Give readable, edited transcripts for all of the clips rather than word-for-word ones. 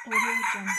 Audio Jungle.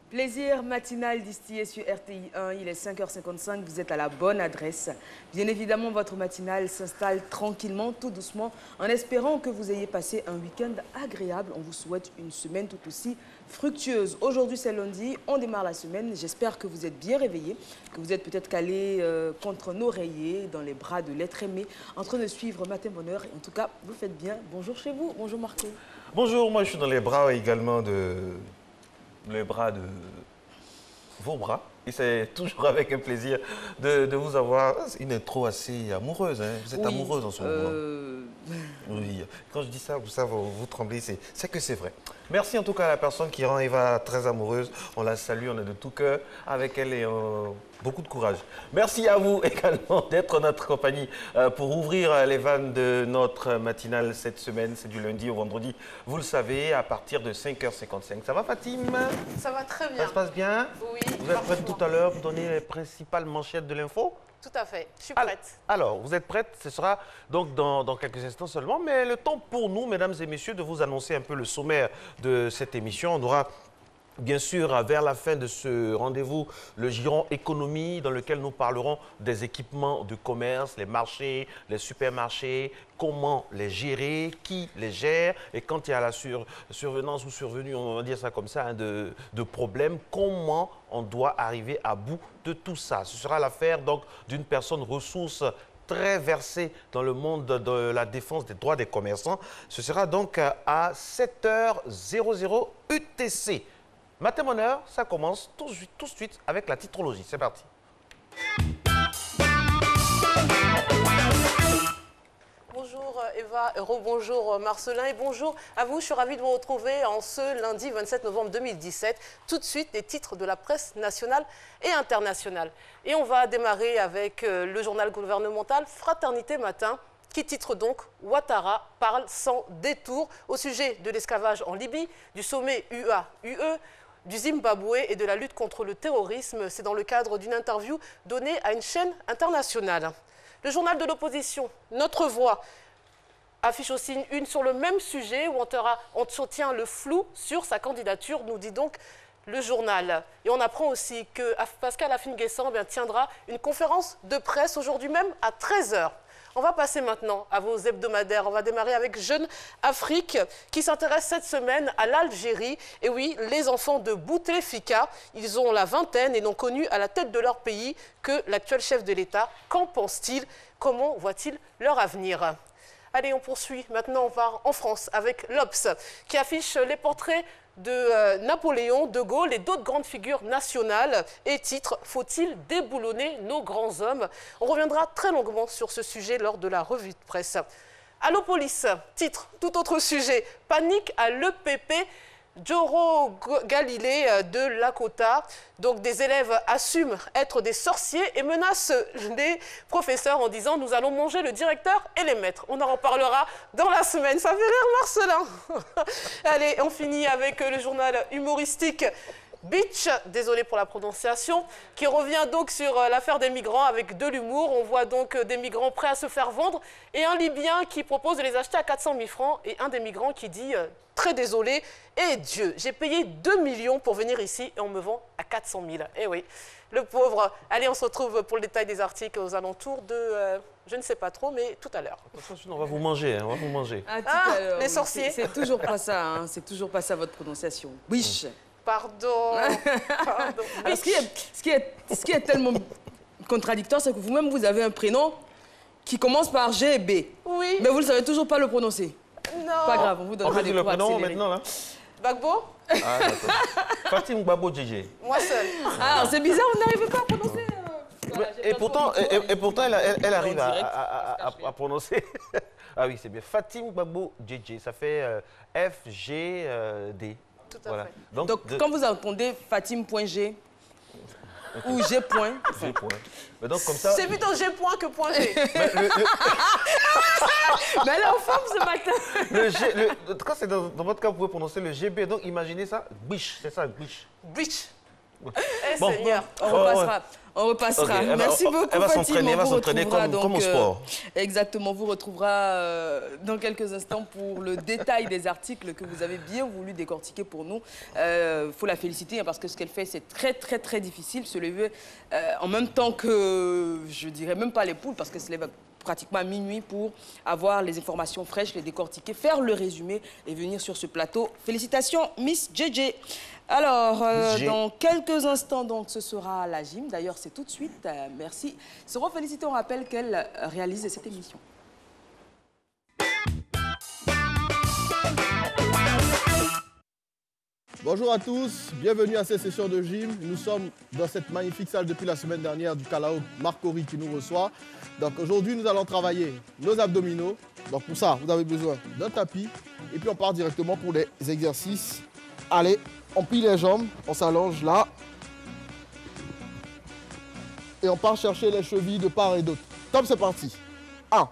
Plaisir matinal distillé sur RTI 1, il est 5h55, vous êtes à la bonne adresse. Bien évidemment, votre matinale s'installe tranquillement, tout doucement, en espérant que vous ayez passé un week-end agréable. On vous souhaite une semaine tout aussi fructueuse. Aujourd'hui, c'est lundi, on démarre la semaine. J'espère que vous êtes bien réveillés, que vous êtes peut-être calés contre nos oreillers, dans les bras de l'être aimé, en train de suivre Matin Bonheur. Et en tout cas, vous faites bien. Bonjour chez vous, bonjour Marco. Bonjour, moi je suis dans les bras également de... les bras de vos bras. Et c'est toujours avec un plaisir de vous avoir. Une intro assez amoureuse, hein. Vous êtes amoureuse en ce moment. Oui. Quand je dis ça, vous tremblez, c'est que c'est vrai. Merci en tout cas à la personne qui rend Eva très amoureuse. On la salue, on est de tout cœur avec elle et beaucoup de courage. Merci à vous également d'être notre compagnie pour ouvrir les vannes de notre matinale cette semaine. C'est du lundi au vendredi, vous le savez, à partir de 5h55. Ça va Fatim? Ça va très bien. Ça se passe bien? Oui. Vous êtes prête tout à l'heure pour donner les principales manchettes de l'info? Tout à fait, je suis prête. Alors, vous êtes prête? Ce sera donc dans quelques instants seulement, mais le temps pour nous, mesdames et messieurs, de vous annoncer un peu le sommaire de cette émission. On aura bien sûr, vers la fin de ce rendez-vous, le giron économie dans lequel nous parlerons des équipements de commerce, les marchés, les supermarchés, comment les gérer, qui les gère et quand il y a la survenance ou survenue, on va dire ça comme ça, hein, de problèmes, comment on doit arriver à bout de tout ça. Ce sera l'affaire donc d'une personne ressource très versée dans le monde de la défense des droits des commerçants. Ce sera donc à 7h00 UTC. Matin Bonheur, ça commence tout de suite avec la titrologie. C'est parti. Bonjour Eva, rebonjour Marcelin et bonjour à vous. Je suis ravie de vous retrouver en ce lundi 27 novembre 2017. Tout de suite, les titres de la presse nationale et internationale. Et on va démarrer avec le journal gouvernemental Fraternité Matin, qui titre donc « Ouattara parle sans détour » au sujet de l'esclavage en Libye, du sommet UA-UE, du Zimbabwe et de la lutte contre le terrorisme. C'est dans le cadre d'une interview donnée à une chaîne internationale. Le journal de l'opposition, Notre Voix, affiche aussi une sur le même sujet où on soutient le flou sur sa candidature, nous dit donc le journal. Et on apprend aussi que Pascal Afine-Guessant tiendra une conférence de presse aujourd'hui même à 13h. On va passer maintenant à vos hebdomadaires. On va démarrer avec Jeune Afrique qui s'intéresse cette semaine à l'Algérie. Et oui, les enfants de Bouteflika, ils ont la vingtaine et n'ont connu à la tête de leur pays que l'actuel chef de l'État. Qu'en pense-t-il? Comment voit-il leur avenir? Allez, on poursuit. Maintenant, on part en France avec l'Obs qui affiche les portraits de Napoléon, De Gaulle et d'autres grandes figures nationales. Et titre « Faut-il déboulonner nos grands hommes ?» On reviendra très longuement sur ce sujet lors de la revue de presse. Allopolis, titre « Tout autre sujet, panique à l'EPP ». Joro Galilée de Lakota, donc des élèves assument être des sorciers et menacent les professeurs en disant « Nous allons manger le directeur et les maîtres ». On en reparlera dans la semaine. Ça fait rire Marcelin. Allez, on finit avec le journal humoristique Beach, désolé pour la prononciation, qui revient donc sur l'affaire des migrants avec de l'humour. On voit donc des migrants prêts à se faire vendre et un Libyen qui propose de les acheter à 400 000 francs et un des migrants qui dit très désolé, et Dieu, j'ai payé 2 millions pour venir ici et on me vend à 400 000. Eh oui, le pauvre. Allez, on se retrouve pour le détail des articles aux alentours de, je ne sais pas trop, mais tout à l'heure. Attention, on va vous manger, hein, on va vous manger. Les sorciers. C'est toujours pas ça, hein, c'est toujours pas ça votre prononciation. Wish. Pardon. Pardon. Alors, ce qui est tellement contradictoire, c'est que vous-même, vous avez un prénom qui commence par G et B. Oui. Mais vous ne savez toujours pas le prononcer. Non. Pas grave, on vous donnera des le cours prénom accélérés. maintenant, là. Bagbo. Ah, d'accord. Fatim Gbagbo Djidji. Moi seule. Ah, c'est bizarre, vous n'arrivez pas à prononcer. Voilà, Et pourtant, elle arrive à prononcer. Ah oui, c'est bien. Fatim Gbagbo Djidji, ça fait FGD. Tout à Voilà. fait. Donc quand vous entendez Fatim.G ou G. G. Mais donc, comme ça... C'est plutôt G point que point G. Mais elle est en forme ce matin. Quand c'est dans votre cas, vous pouvez prononcer le GB. Donc, imaginez ça. Biche, c'est ça, biche. Biche. Bon. Seigneur. On repassera. On repassera. Okay, Merci beaucoup, elle va Fatima. s'entraîner, elle va s'entraîner comme au sport. Exactement, vous retrouvera dans quelques instants pour le détail des articles que vous avez bien voulu décortiquer pour nous. Faut la féliciter hein, parce que ce qu'elle fait, c'est très difficile. Se lever en même temps que, je dirais même pas les poules, parce qu'elle se lève pratiquement à minuit pour avoir les informations fraîches, les décortiquer, faire le résumé et venir sur ce plateau. Félicitations, Miss JJ. Alors, dans quelques instants, donc, ce sera la gym. D'ailleurs, c'est tout de suite. Merci. Seront félicitées. On rappelle qu'elle réalise cette émission. Bonjour à tous, bienvenue à cette session de gym. Nous sommes dans cette magnifique salle depuis la semaine dernière du Calao Marc Horry qui nous reçoit. Donc aujourd'hui, nous allons travailler nos abdominaux. Donc pour ça, vous avez besoin d'un tapis. Et puis on part directement pour les exercices. Allez, on plie les jambes, on s'allonge là. Et on part chercher les chevilles de part et d'autre. Top, c'est parti. 1,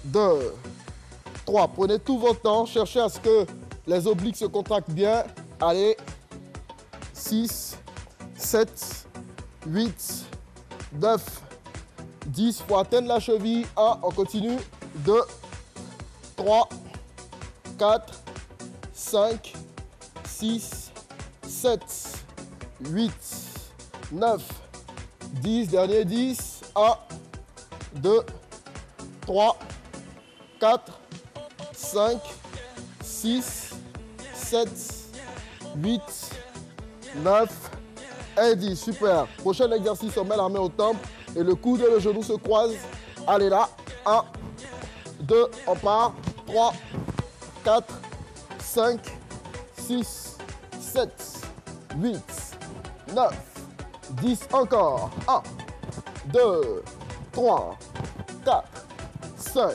2, 3. Prenez tout votre temps, cherchez à ce que les obliques se contractent bien. Allez. 6, 7, 8, 9, 10. Il faut atteindre la cheville. 1, on continue. 2, 3, 4, 5, 6, 7, 8, 9, 10. Dernier 10. 1, 2, 3, 4, 5, 6, 7, 8, 9 et 10. Super. Prochain exercice, on met la main au temple et le coude et le genou se croisent. Allez là. 1, 2, on part. 3, 4, 5, 6, 7, 8, 9, 10. Encore. 1, 2, 3, 4, 5,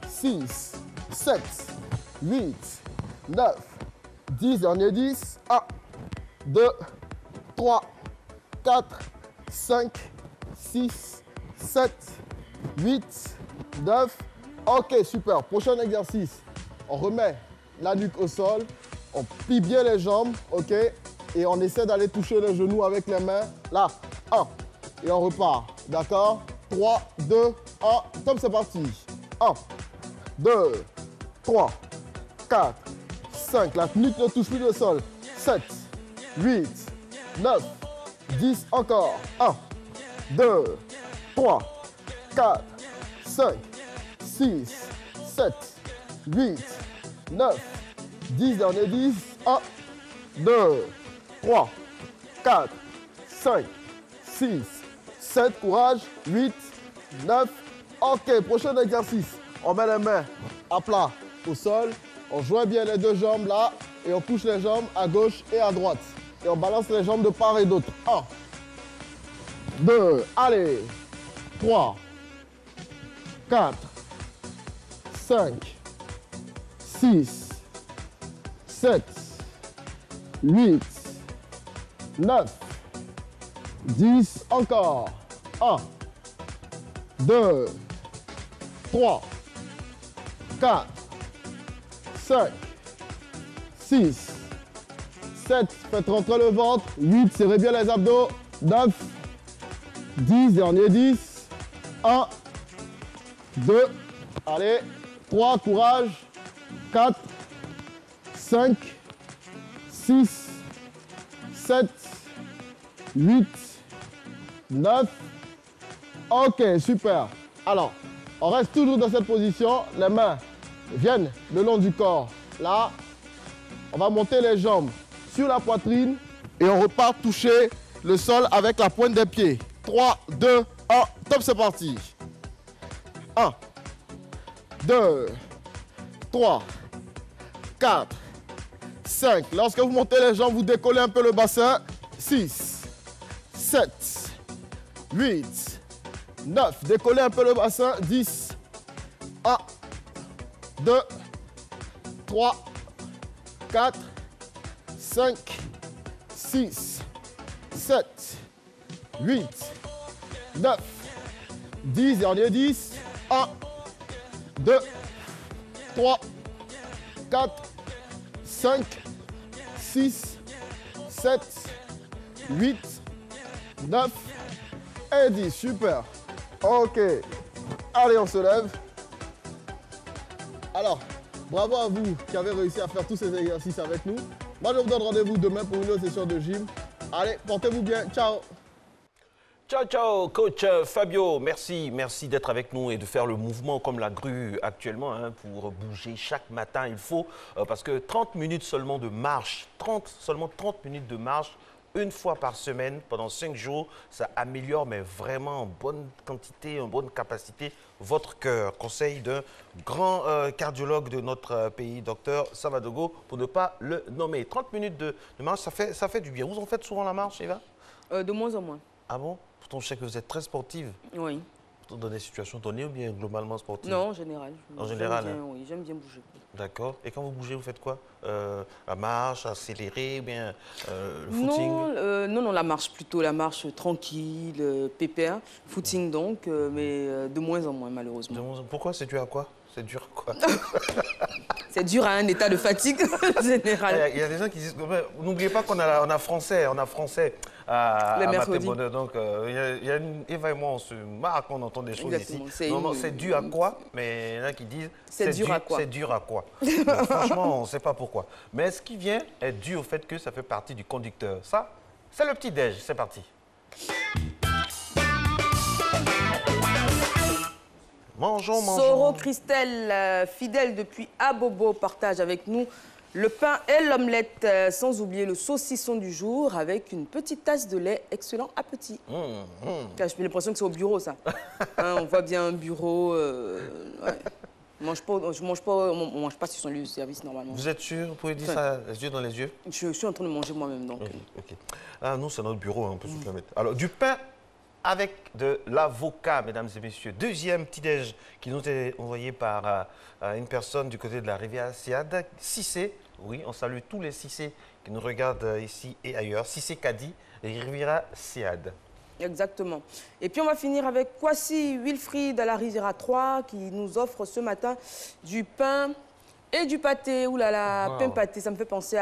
6, 7, 8, 9, 10, dernier 10. 1, 2, 3, 4, 5, 6, 7, 8, 9. Ok, super. Prochain exercice. On remet la nuque au sol. On plie bien les jambes, ok? Et on essaie d'aller toucher les genoux avec les mains. Là, 1. Et on repart, d'accord? 3, 2, 1. Top, c'est parti. 1, 2, 3, 4, 5. La nuque ne touche plus le sol. 7, 8, 9, 10. Encore. 1, 2, 3, 4, 5, 6, 7, 8, 9, 10. Dernier 10. 1, 2, 3, 4, 5, 6, 7. Courage. 8, 9. Ok, prochain exercice. On met les mains à plat au sol. On joint bien les deux jambes là et on touche les jambes à gauche et à droite. Et on balance les jambes de part et d'autre. 1, 2, allez. 3, 4, 5, 6, 7, 8, 9, 10. Encore. 1, 2, 3, 4, 5, 6, 7, faites rentrer le ventre, 8, serrez bien les abdos, 9, 10, dernier 10, 1, 2, allez, 3, courage, 4, 5, 6, 7, 8, 9, ok, super. Alors, on reste toujours dans cette position, les mains viennent le long du corps. Là, on va monter les jambes sur la poitrine et on repart toucher le sol avec la pointe des pieds. 3, 2, 1, top, c'est parti. 1, 2, 3, 4, 5. Lorsque vous montez les jambes, vous décollez un peu le bassin. 6, 7, 8, 9. Décollez un peu le bassin. 10, 1, 2, 3, 4, 5, 6, 7, 8, 9, 10. Dernier 10. 1, 2, 3, 4, 5, 6, 7, 8, 9 et 10. Super. Ok. Allez, on se lève. Alors, bravo à vous qui avez réussi à faire tous ces exercices avec nous. Moi, je vous donne rendez-vous demain pour une autre session de gym. Allez, portez-vous bien. Ciao. Ciao, ciao, coach Fabio. Merci d'être avec nous et de faire le mouvement comme la grue actuellement hein, pour bouger chaque matin. Il faut, parce que 30 minutes seulement de marche, seulement 30 minutes de marche, une fois par semaine, pendant 5 jours, ça améliore, mais vraiment en bonne quantité, en bonne capacité, votre cœur. Conseil d'un grand cardiologue de notre pays, docteur Savadogo, pour ne pas le nommer. 30 minutes de marche, ça fait du bien. Vous en faites souvent la marche, Eva? De moins en moins. Ah bon? Pourtant, je sais que vous êtes très sportive. Oui. Dans des situations données ou bien globalement sportive? Non, en général. En général, bien, hein? Oui, j'aime bien bouger. D'accord. Et quand vous bougez, vous faites quoi? La marche, accélérer, ou bien le footing? Non, la marche plutôt, la marche tranquille, pépère, footing donc, mais de moins en moins malheureusement. Pourquoi? C'est dû à quoi? C'est dur à quoi? C'est dur à un état de fatigue général. Il y a des gens qui disent, n'oubliez pas qu'on a français à Maté-Bonheur. Donc, Eva et moi, on se marre quand on entend des choses Exactement. ici. Non, c'est dû à quoi? Mais il y en a qui disent, c'est dur à quoi? C'est dur à quoi? Donc, franchement, on ne sait pas pourquoi. Mais ce qui vient est dû au fait que ça fait partie du conducteur. Ça, c'est le petit-déj. C'est parti. Mangeons. Soro Christelle, fidèle depuis Abobo, partage avec nous le pain et l'omelette, sans oublier le saucisson du jour avec une petite tasse de lait. Excellent appétit. J'ai l'impression que c'est au bureau, ça. Hein, on voit bien un bureau. Ouais. On ne mange pas sur son lieu de service, normalement. Vous êtes sûr? Vous pouvez dire ça les yeux dans les yeux? Je suis en train de manger moi-même, donc. Ok. Ah, nous, c'est notre bureau, hein, on peut se permettre. Alors, du pain avec de l'avocat, mesdames et messieurs. Deuxième petit-déj qui nous est envoyé par une personne du côté de la rivière Siad, Cissé. Oui, on salue tous les Cissé qui nous regardent ici et ailleurs. Cissé Kadi, Riviera Siad. Exactement. Et puis on va finir avec Kwasi Wilfried à la Riviera 3 qui nous offre ce matin du pain et du pâté. Ouh là là, pain pâté, ça me fait penser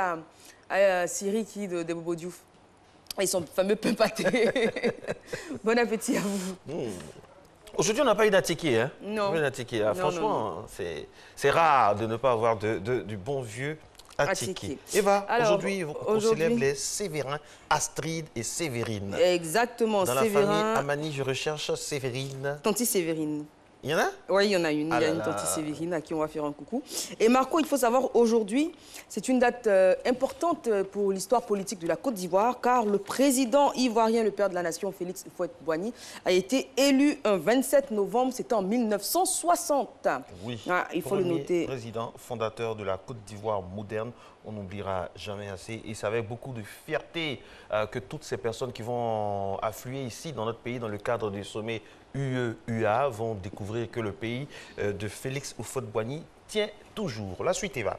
à Siri qui de Bobo Diouf. Et son fameux pain pâté. Bon appétit à vous. Aujourd'hui, on n'a pas eu d'attiqué, hein? Non. Pas eu d'attiqué. Franchement, c'est rare de ne pas avoir du bon vieux attiqué. Eva, aujourd'hui, on célèbre les Sévérins, Astrid et Sévérine. Exactement, Dans Sévérin. la famille Amani, je recherche Sévérine. Tanti Sévérine. Il y en a? Oui, il y en a une. Il y a une Tanti Sévérine à qui on va faire un coucou. Et Marco, il faut savoir, aujourd'hui, c'est une date importante pour l'histoire politique de la Côte d'Ivoire, car le président ivoirien, le père de la nation, Félix Houphouët-Boigny, a été élu un 27 novembre, c'était en 1960. Oui, il faut le noter. Président, fondateur de la Côte d'Ivoire moderne, on n'oubliera jamais assez. Et c'est avec beaucoup de fierté que toutes ces personnes qui vont affluer ici dans notre pays dans le cadre du sommet UE-UA vont découvrir que le pays de Félix Houphouët-Boigny tient toujours. La suite, Eva.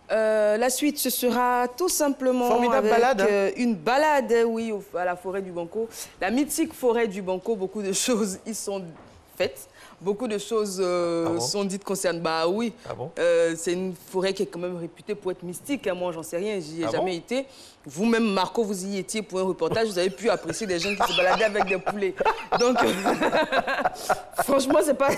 La suite, ce sera tout simplement formidable avec, balade. Une balade, oui, à la forêt du Banco. La mythique forêt du Banco, beaucoup de choses y sont faites. Beaucoup de choses sont dites concernant... Bah oui, c'est une forêt qui est quand même réputée pour être mystique. Hein. Moi, j'en sais rien, j'y ai jamais été. Vous-même, Marco, vous y étiez pour un reportage. Vous avez pu apprécier des gens qui se baladaient avec des poulets. Donc, franchement, c'est pas...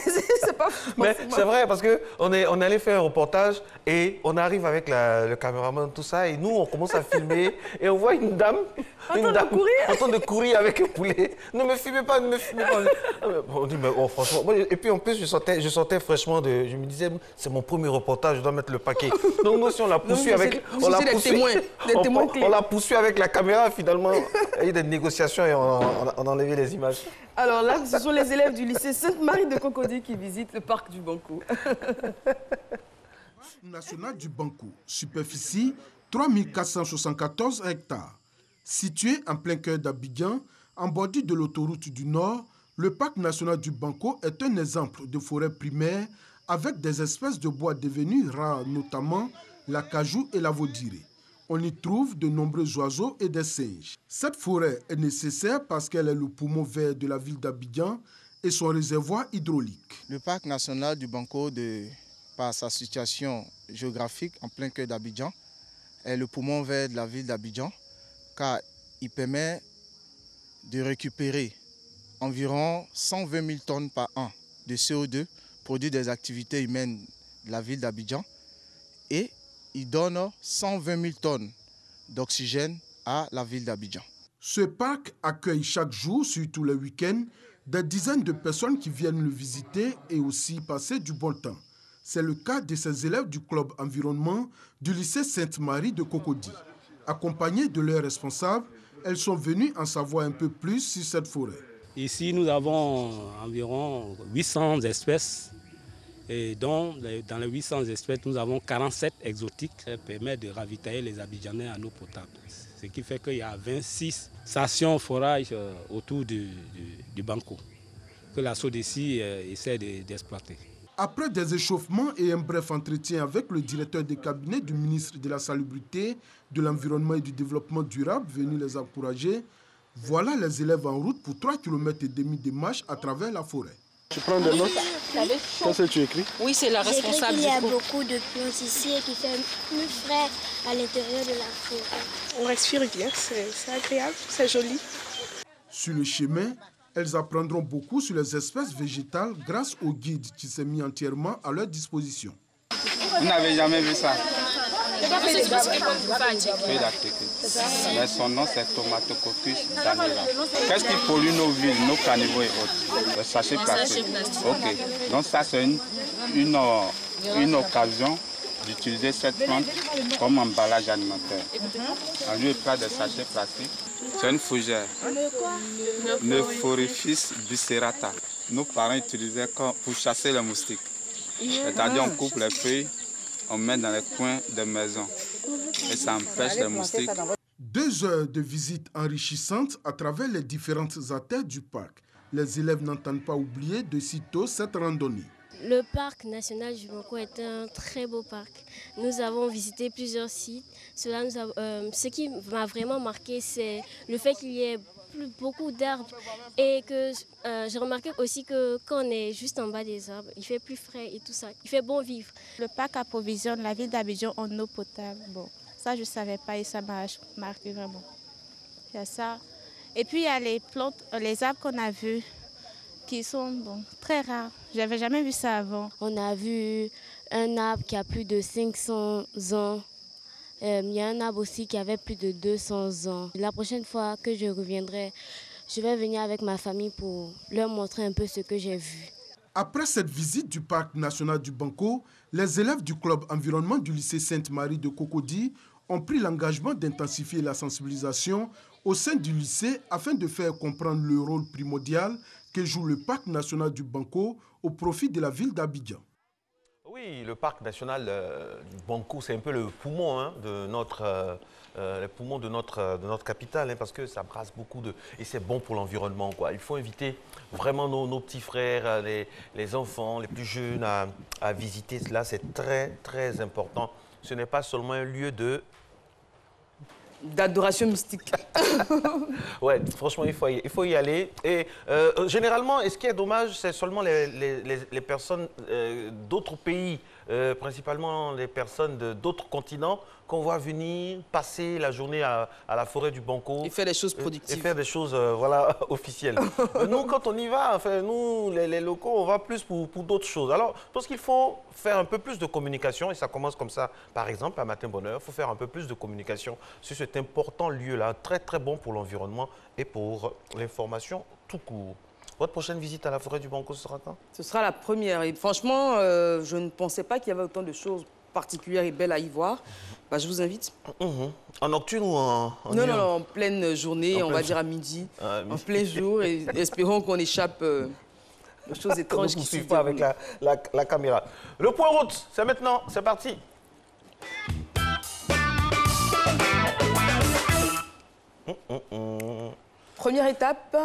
Mais c'est vrai, parce qu'on est allé faire un reportage et on arrive avec le caméraman, tout ça, et nous, on commence à filmer et on voit une dame en train de courir avec un poulet. Ne me filmez pas, ne me filmez pas. On dit, mais franchement... Et puis en plus, je sortais fraîchement de... Je me disais, c'est mon premier reportage, je dois mettre le paquet. Donc nous aussi, on l'a poursuivi avec... On l'a poursuivi avec la caméra, finalement. Il y a eu des négociations et on a enlevé les images. Alors là, ce sont les élèves du lycée Sainte-Marie de Cocody qui visitent le parc du Banco. National du Banco, superficie 3474 hectares. Situé en plein cœur d'Abidjan, en bordure de l'autoroute du Nord, le parc national du Banco est un exemple de forêt primaire avec des espèces de bois devenus rares, notamment l'acajou et la vaudirée. On y trouve de nombreux oiseaux et des singes. Cette forêt est nécessaire parce qu'elle est le poumon vert de la ville d'Abidjan et son réservoir hydraulique. Le parc national du Banco, par sa situation géographique en plein cœur d'Abidjan, est le poumon vert de la ville d'Abidjan, car il permet de récupérer environ 120 000 tonnes par an de CO2 produits des activités humaines de la ville d'Abidjan, et il donne 120 000 tonnes d'oxygène à la ville d'Abidjan. Ce parc accueille chaque jour, surtout les week-ends, des dizaines de personnes qui viennent le visiter et aussi passer du bon temps. C'est le cas de ces élèves du club environnement du lycée Sainte-Marie de Cocody. Accompagnées de leurs responsables, elles sont venues en savoir un peu plus sur cette forêt. Ici, nous avons environ 800 espèces. Et donc, dans les 800 espèces, nous avons 47 exotiques. Ça permet de ravitailler les Abidjanais en eau potable. Ce qui fait qu'il y a 26 stations forage autour du Banco que la SODECI essaie d'exploiter. Après des échauffements et un bref entretien avec le directeur de cabinet du ministre de la Salubrité, de l'Environnement et du Développement durable venu les encourager, voilà les élèves en route pour 3,5 km de marche à travers la forêt. Tu prends des notes? Qu'est-ce que tu écris? Oui, c'est la responsable. Il y a beaucoup de plantes ici et qui fait plus frais à l'intérieur de la forêt. On respire bien, c'est agréable, c'est joli. Sur le chemin, elles apprendront beaucoup sur les espèces végétales grâce au guide qui s'est mis entièrement à leur disposition. Vous n'avez jamais vu ça? Oui, mais son nom c'est Tomatococcus danera. Qu'est-ce qui pollue nos villes, nos caniveaux et autres? Le sachet plastique. Ok, donc ça c'est une occasion d'utiliser cette plante comme emballage alimentaire. En lieu et place des sachets plastiques, c'est une fougère. Nephorifis bucerata. Nos parents utilisaient pour chasser les moustiques. C'est-à-dire on coupe les feuilles, on met dans les coins des maisons et ça empêche les moustiques. 2 heures de visite enrichissantes à travers les différentes artères du parc. Les élèves n'entendent pas oublier de sitôt cette randonnée. Le parc national du Banco est un très beau parc. Nous avons visité plusieurs sites. Ce qui m'a vraiment marqué, c'est le fait qu'il y ait beaucoup d'arbres et que j'ai remarqué aussi que quand on est juste en bas des arbres, il fait plus frais et tout ça. Il fait bon vivre. Le parc approvisionne la ville d'Abidjan en eau potable. Bon, ça je ne savais pas et ça m'a marqué vraiment. Il y a ça. Et puis il y a les plantes, les arbres qu'on a vus qui sont très rares. Je n'avais jamais vu ça avant. On a vu un arbre qui a plus de 500 ans. Il y a un arbre aussi qui avait plus de 200 ans. La prochaine fois que je reviendrai, je vais venir avec ma famille pour leur montrer un peu ce que j'ai vu. Après cette visite du parc national du Banco, les élèves du club environnement du lycée Sainte-Marie de Cocody ont pris l'engagement d'intensifier la sensibilisation au sein du lycée afin de faire comprendre le rôle primordial que joue le parc national du Banco au profit de la ville d'Abidjan. Oui, le parc national du Banco, c'est un peu le poumon de notre capitale, parce que ça brasse beaucoup et c'est bon pour l'environnement, quoi. Il faut inviter vraiment nos petits frères, les enfants, les plus jeunes à visiter cela. C'est très, très important. Ce n'est pas seulement un lieu d'adoration mystique. Ouais, franchement, il faut y aller. Et généralement, ce qui est dommage, c'est seulement les personnes d'autres pays, principalement les personnes d'autres continents, qu'on voit venir passer la journée à la forêt du Banco. Et faire des choses productives. Et faire des choses voilà, officielles. Nous, quand on y va, enfin, nous, les locaux, on va plus pour d'autres choses. Alors, je pense qu'il faut faire un peu plus de communication, et ça commence comme ça. Par exemple, à Matin Bonheur, il faut faire un peu plus de communication sur cet important lieu-là, très très bon pour l'environnement et pour l'information tout court. Votre prochaine visite à la forêt du Banco, ce sera quand? Ce sera la première. Et franchement, je ne pensais pas qu'il y avait autant de choses particulières et belles à y voir. Bah, je vous invite. En nocturne ou en non, en pleine journée, on va dire à midi, en plein jour. Et espérons qu'on échappe aux choses étranges qui se pas avec la caméra. Le point route, c'est maintenant. C'est parti. Première étape.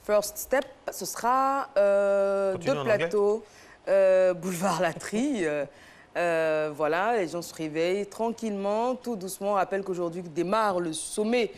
First step, ce sera 2 plateaux, boulevard Latry. Voilà, les gens se réveillent tranquillement, tout doucement. On rappelle qu'aujourd'hui démarre le sommet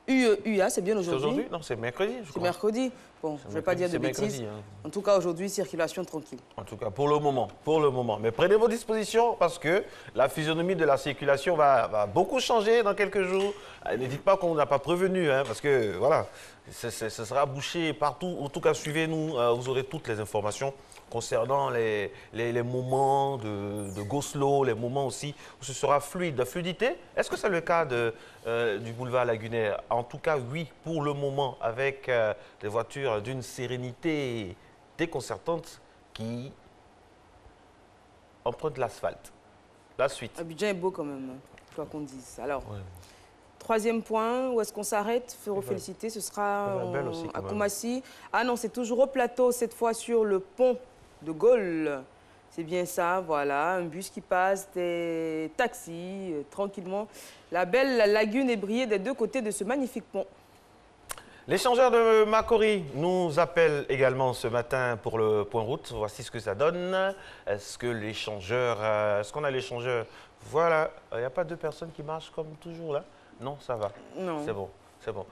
UA, c'est bien aujourd'hui? C'est aujourd'hui? Non, c'est mercredi, je crois. C'est mercredi. Bon, je ne vais pas dire de bêtises. En tout cas, aujourd'hui, circulation tranquille. En tout cas, pour le moment, pour le moment. Mais prenez vos dispositions parce que la physionomie de la circulation va beaucoup changer dans quelques jours. Ne dites pas qu'on n'a pas prévenu, hein, parce que, voilà, ce sera bouché partout. En tout cas, suivez-nous, vous aurez toutes les informations concernant les moments de go slow, les moments aussi où ce sera fluide. La fluidité, est-ce que c'est le cas du boulevard Lagunaire? En tout cas, oui, pour le moment, avec des voitures d'une sérénité déconcertante qui empruntent l'asphalte. La suite. Abidjan est beau quand même, quoi qu'on dise. Alors, troisième point, où est-ce qu'on s'arrête? Féliciter, ce sera à Koumassi. Ah non, c'est toujours au plateau, cette fois sur le pont de Gaulle. C'est bien ça, voilà, un bus qui passe, des taxis, tranquillement. La belle lagune est brillée des deux côtés de ce magnifique pont. L'échangeur de Makori nous appelle également ce matin pour le point route. Voici ce que ça donne. Est-ce que l'échangeur, est-ce qu'on a l'échangeur? Voilà, il n'y a pas deux personnes qui marchent comme toujours là? Non, ça va. Non. C'est bon, c'est bon.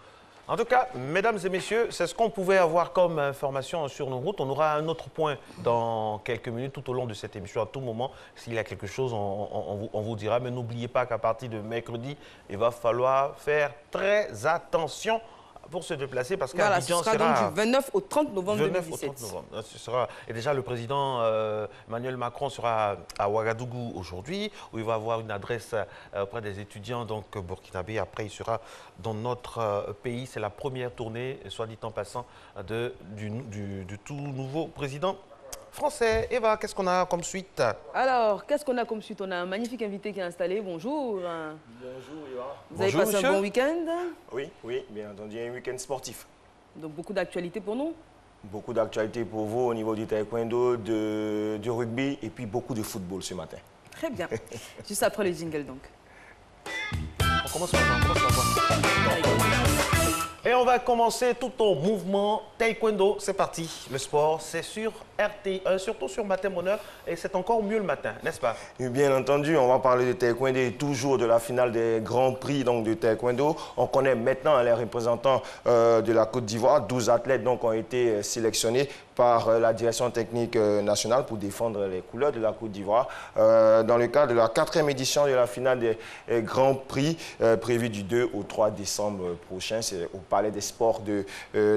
En tout cas, mesdames et messieurs, c'est ce qu'on pouvait avoir comme information sur nos routes. On aura un autre point dans quelques minutes tout au long de cette émission. À tout moment, s'il y a quelque chose, on vous dira. Mais n'oubliez pas qu'à partir de mercredi, il va falloir faire très attention pour se déplacer parce qu'Abidjan sera donc du 29 au 30 novembre 2017. Au 30 novembre. Et déjà, le président Emmanuel Macron sera à Ouagadougou aujourd'hui, où il va avoir une adresse auprès des étudiants donc burkinabés. Après, il sera dans notre pays. C'est la première tournée, soit dit en passant, du tout nouveau président français. Eva, qu'est-ce qu'on a comme suite? Alors, qu'est-ce qu'on a comme suite? On a un magnifique invité qui est installé. Bonjour. Bonjour, Eva. Vous avez passé un bon week-end? Oui, bien entendu, un week-end sportif. Donc, beaucoup d'actualités pour nous? Beaucoup d'actualités pour vous au niveau du taekwondo, du rugby et puis beaucoup de football ce matin. Très bien. Juste après le jingle, donc. On commence par Et on va commencer tout en mouvement taekwondo. C'est parti. Le sport, c'est sur RT1, surtout sur Matin Bonheur. Et c'est encore mieux le matin, n'est-ce pas? Bien entendu, on va parler de taekwondo et toujours de la finale des Grands Prix donc, de taekwondo. On connaît maintenant les représentants de la Côte d'Ivoire. 12 athlètes donc, ont été sélectionnés par la direction technique nationale pour défendre les couleurs de la Côte d'Ivoire. Dans le cadre de la 4e édition de la finale des Grands Prix, prévue du 2 au 3 décembre prochain, c'est au Palais des Sports de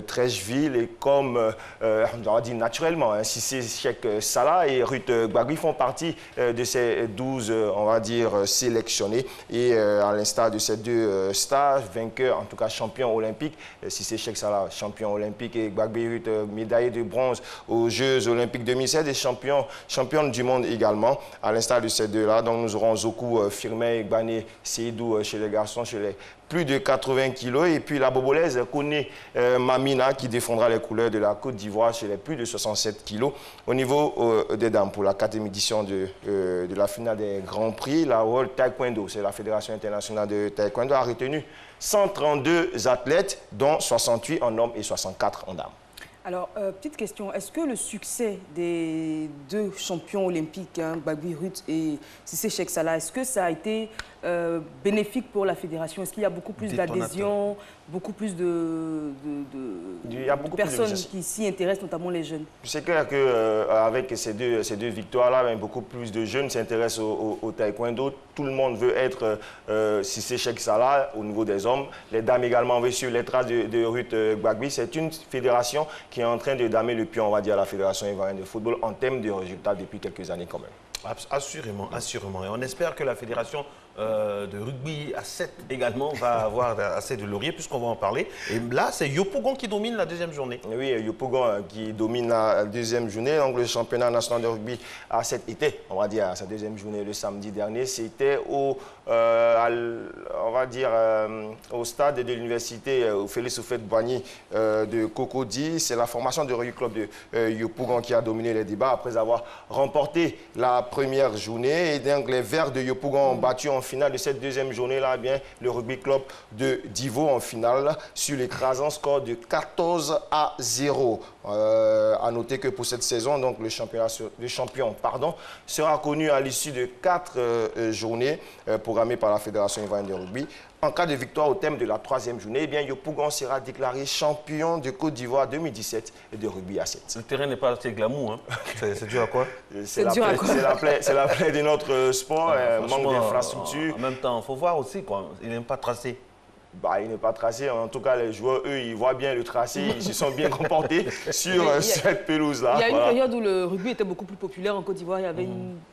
Trècheville. Et comme, on va dire naturellement, Cissé Cheikh Salah et Ruth Gbagui font partie de ces 12, on va dire, sélectionnés. Et à l'instar de ces deux stars, vainqueurs, en tout cas champions olympiques, Cissé Cheikh Salah, champion olympique, et Gbagui Ruth, médaillé de bronze aux Jeux Olympiques 2016 et championne du monde également, à l'instar de ces deux-là. Donc nous aurons Zoku Firmin Gbane Seydou chez les garçons, chez les plus de 80 kilos. Et puis la bobolaise Kone Mamina qui défendra les couleurs de la Côte d'Ivoire chez les plus de 67 kilos. Au niveau des dames, pour la 4e édition de la finale des Grands Prix, la World Taekwondo, c'est la Fédération internationale de Taekwondo, a retenu 132 athlètes, dont 68 en hommes et 64 en dames. Alors, petite question, est-ce que le succès des deux champions olympiques, Gbagui Ruth et Cissé Cheikh Salah, est-ce que ça a été bénéfique pour la fédération? Est-ce qu'il y a beaucoup plus d'adhésion, beaucoup plus de personnes qui s'y intéressent, notamment les jeunes? C'est clair qu'avec ces deux victoires-là, beaucoup plus de jeunes s'intéressent au taekwondo. Tout le monde veut être Cissé Cheikh Salah au niveau des hommes. Les dames également veulent suivre les traces de Ruth Gbagui. C'est une fédération qui est en train de damer le pion, on va dire, à la Fédération ivoirienne de football en termes de résultats depuis quelques années quand même. Assurément, assurément. Et on espère que la Fédération de rugby à 7 également va avoir assez de lauriers puisqu'on va en parler. Et là, c'est Yopougon qui domine la deuxième journée. Oui, Yopougon qui domine la deuxième journée. Donc le championnat national de rugby à 7 était, on va dire, à sa deuxième journée le samedi dernier. C'était on va dire, au stade de l'université Félix Houphouët-Boigny de Cocody. C'est la formation de rugby club de Yopougon qui a dominé les débats après avoir remporté la première journée. Et donc, les Verts de Yopougon ont battu en finale de cette deuxième journée-là, bien, le Rugby Club de Divo en finale sur l'écrasant score de 14-0. À noter que pour cette saison, donc, le champion sera connu à l'issue de 4 journées programmées par la Fédération ivoirienne de rugby. En cas de victoire au thème de la 3e journée, eh bien, Yopougon sera déclaré champion de Côte d'Ivoire 2017 de rugby à 7. Le terrain n'est pas assez glamour, hein. C'est dû à quoi? C'est la plaie de notre sport, manque d'infrastructures. En même temps, il faut voir aussi, quoi. Il n'aime pas tracer. Bah, il n'est pas tracé. En tout cas, les joueurs, eux, ils voient bien le tracé. Ils se sont bien comportés sur cette pelouse-là. Il y a une période où le rugby était beaucoup plus populaire en Côte d'Ivoire. Il y avait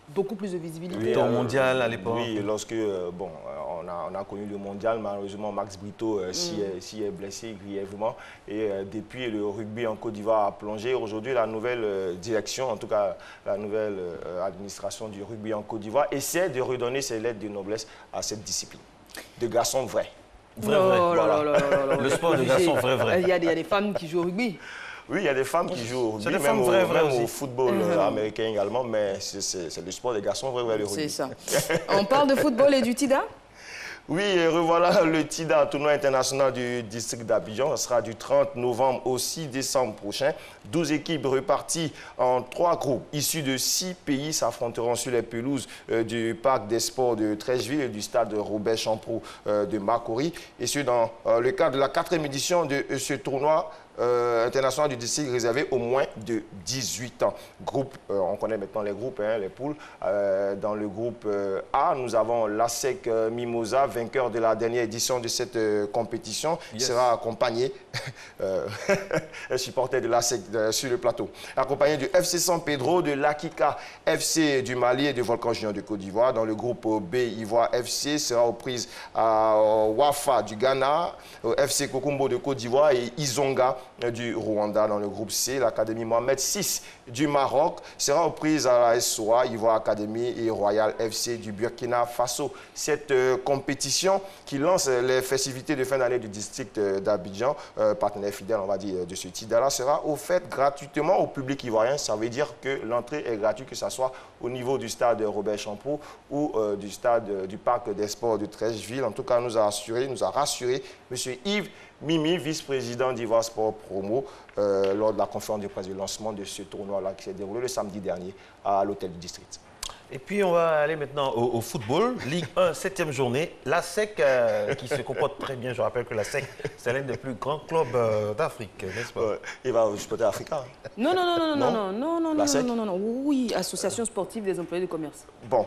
beaucoup plus de visibilité. Oui, au mondial à l'époque. Oui, lorsque on a connu le mondial, malheureusement, Max Brito s'y est blessé grièvement. Et depuis, le rugby en Côte d'Ivoire a plongé. Aujourd'hui, la nouvelle direction, en tout cas la nouvelle administration du rugby en Côte d'Ivoire, essaie de redonner ses lettres de noblesse à cette discipline. De garçons vrais. Le sport de garçon vrai. Il y a des femmes qui jouent au rugby. Oui, il y a des femmes qui jouent au rugby, même au football américain également, mais c'est le sport des garçons vrai, le rugby. C'est ça. On parle de football et du TIDA? Oui, et revoilà le TIDA, tournoi international du district d'Abidjan. Ce sera du 30 novembre au 6 décembre prochain. 12 équipes reparties en 3 groupes issus de 6 pays s'affronteront sur les pelouses du parc des sports de Treichville et du stade Robert Champroux de Makori. Et ce, dans le cadre de la 4e édition de ce tournoi international du district réservé au moins de 18 ans. Groupe, on connaît maintenant les groupes, les poules. Dans le groupe A, nous avons l'ASEC Mimosa, vainqueur de la dernière édition de cette compétition. Il sera accompagné, un supporter de l'ASEC sur le plateau, accompagné du FC San Pedro, de l'Akika FC du Mali et de Volcan Junior de Côte d'Ivoire. Dans le groupe B, Ivoire FC sera aux prises à Wafa du Ghana, FC Kokumbo de Côte d'Ivoire et Izonga du Rwanda. Dans le groupe C, l'Académie Mohamed VI du Maroc sera aux prises à la SOA, Ivoire Academy et Royal FC du Burkina Faso. Cette compétition qui lance les festivités de fin d'année du district d'Abidjan, partenaire fidèle, on va dire, de ce titre-là, sera offerte gratuitement au public ivoirien. Ça veut dire que l'entrée est gratuite, que ce soit au niveau du stade Robert Champroux ou du stade du parc des sports de Treichville. En tout cas, nous a rassuré M. Yves Mimi, vice-président d'Ivoire Sport Promo, lors de la conférence de presse de lancement de ce tournoi-là qui s'est déroulé le samedi dernier à l'hôtel du district. Et puis, on va aller maintenant au football. Ligue 1, 7e journée. La SEC, qui se comporte très bien. Je rappelle que la SEC, c'est l'un des plus grands clubs d'Afrique, n'est-ce pas? Il va supporter Africa. Non. Oui, Association sportive des employés de commerce. Bon.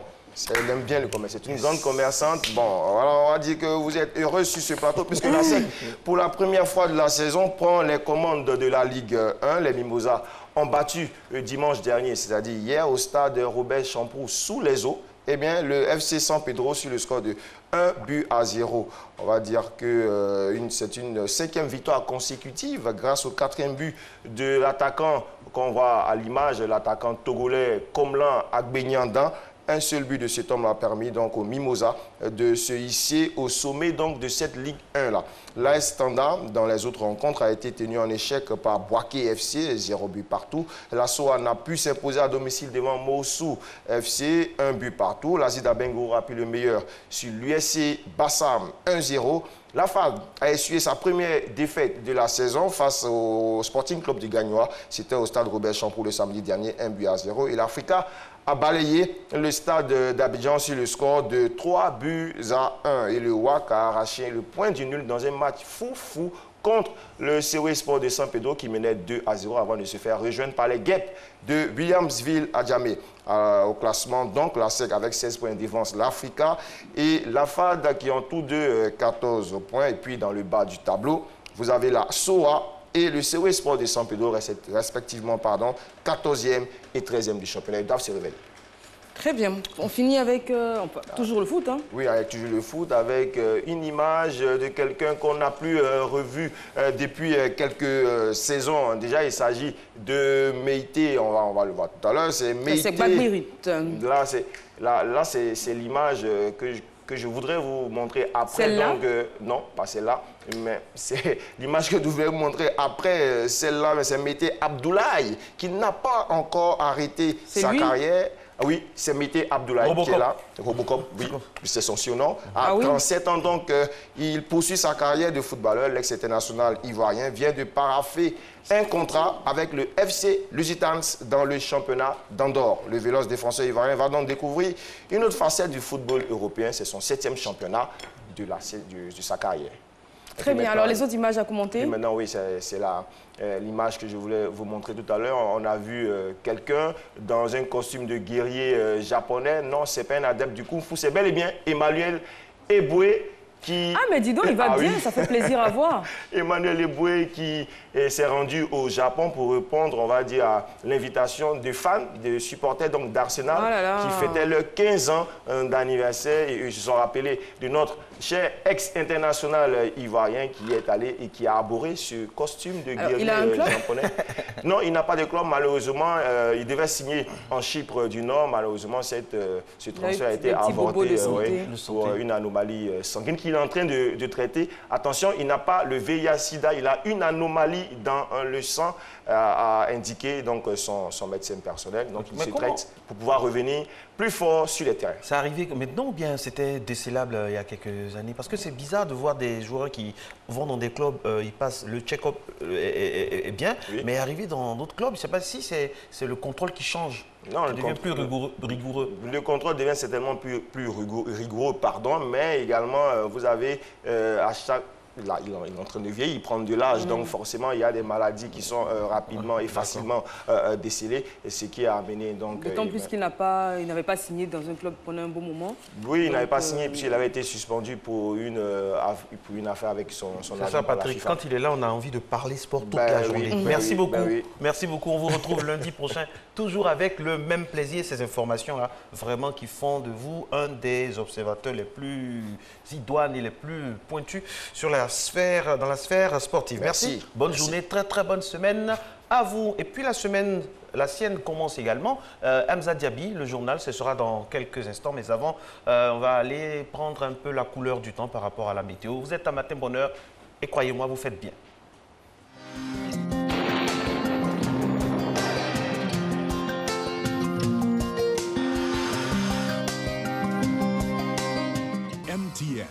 Elle aime bien le commerce. C'est une grande commerçante. Bon, alors on va dire que vous êtes heureux sur ce plateau puisque la SEC, pour la première fois de la saison, prend les commandes de la Ligue 1. Les Mimosas ont battu dimanche dernier, c'est-à-dire hier, au stade Robert Champroux sous les eaux. Eh bien, le FC San Pedro sur le score de 1-0. On va dire que c'est une 5e victoire consécutive grâce au 4e but de l'attaquant qu'on voit à l'image, l'attaquant togolais Komlan Agbenyandan. Un seul but de cet homme a permis donc au Mimosa de se hisser au sommet donc de cette Ligue 1-là. L'AS Standard, dans les autres rencontres, a été tenu en échec par Boaké FC, 0 but partout. La SOA n'a pu s'imposer à domicile devant Moussou FC, 1 but partout. L'Azida Bengoura a pris le meilleur sur l'USC Bassam, 1-0. La FAD a essuyé sa première défaite de la saison face au Sporting Club du Gagnois. C'était au stade Robert Champroux le samedi dernier, 1-0. Et l'Africa a balayé le stade d'Abidjan sur le score de 3-1. Et le WAC a arraché le point du nul dans un match fou contre le COE Sport de San Pedro qui menait 2-0 avant de se faire rejoindre par les Guêpes de Williamsville à Djamé. Au classement, donc, la SEC avec 16 points de défense, l'Africa et la FAD qui ont tous deux 14 points. Et puis, dans le bas du tableau, vous avez la SOA et le COE Sport de San Pedro, respectivement, 14e et 13e du championnat. Ils doivent se révéler. Très bien. On finit avec toujours le foot. Hein? Oui, avec toujours le foot, avec une image de quelqu'un qu'on n'a plus revu depuis quelques saisons. Déjà, il s'agit de Meïté. On va le voir tout à l'heure. C'est Meïté. C'est Bagbirit. Là, c'est l'image que je voudrais vous montrer après. Celle-là? Non, pas celle-là, mais c'est l'image que je voulais vous montrer après celle-là. C'est Meïté Abdoulaye qui n'a pas encore arrêté sa carrière. Oui, c'est Mété Abdoulaye qui est là. Robocop, oui, c'est son surnom. À 37 ans, donc, il poursuit sa carrière de footballeur. L'ex-international ivoirien vient de paraffer un contrat avec le FC Lusitans dans le championnat d'Andorre. Le véloce défenseur ivoirien va donc découvrir une autre facette du football européen. C'est son 7e championnat de sa carrière. Très bien. Alors, les autres images à commenter? Et maintenant, oui, c'est l'image que je voulais vous montrer tout à l'heure. On a vu quelqu'un dans un costume de guerrier japonais. Non, ce n'est pas un adepte du Kung Fu. C'est bel et bien Emmanuel Eboué qui... Ah, mais dis donc, il va bien, ça fait plaisir à voir. Emmanuel Eboué qui s'est rendu au Japon pour répondre, on va dire, à l'invitation de fans, de supporters d'Arsenal qui fêtaient leurs 15 ans d'anniversaire. Et ils se sont rappelés de notre cher ex-international ivoirien qui est allé et qui a arboré ce costume de guerrier japonais. Non, il n'a pas de club, malheureusement. Il devait signer en Chypre du Nord. Malheureusement, ce transfert a été avorté pour une anomalie sanguine qu'il est en train de traiter. Attention, il n'a pas le VIH-Sida, il a une anomalie dans le sang, a indiqué donc, son médecin personnel. Donc, il se traite pour pouvoir revenir plus fort sur les terrains. C'est arrivé maintenant ou bien c'était décélable il y a quelques années? Parce que c'est bizarre de voir des joueurs qui vont dans des clubs, ils passent, le check-up est bien, mais arrivé dans d'autres clubs, je ne sais pas si c'est le contrôle qui change. Non, il devient plus rigoureux. Le contrôle devient certainement plus rigoureux, mais également, vous avez à chaque... Là, il est en train de vieillir, il prend de l'âge, donc forcément, il y a des maladies qui sont rapidement et facilement décelées, et ce qui a amené donc... D'autant plus qu'il n'avait pas signé dans un club pendant un bon moment. Oui, il n'avait pas signé, puisqu'il avait été suspendu pour une affaire avec son agent. C'est ça, Patrick, quand il est là, on a envie de parler sport toute la journée. Merci beaucoup. Merci beaucoup, on vous retrouve lundi prochain, toujours avec le même plaisir, ces informations-là, vraiment qui font de vous un des observateurs les plus idoines et les plus pointus sur dans la sphère sportive. Merci. Bonne journée, très bonne semaine à vous. Et puis la sienne commence également. Hamza Diaby, le journal, ce sera dans quelques instants. Mais avant, on va aller prendre un peu la couleur du temps par rapport à la météo. Vous êtes à Matin Bonheur et croyez-moi, vous faites bien. MTN,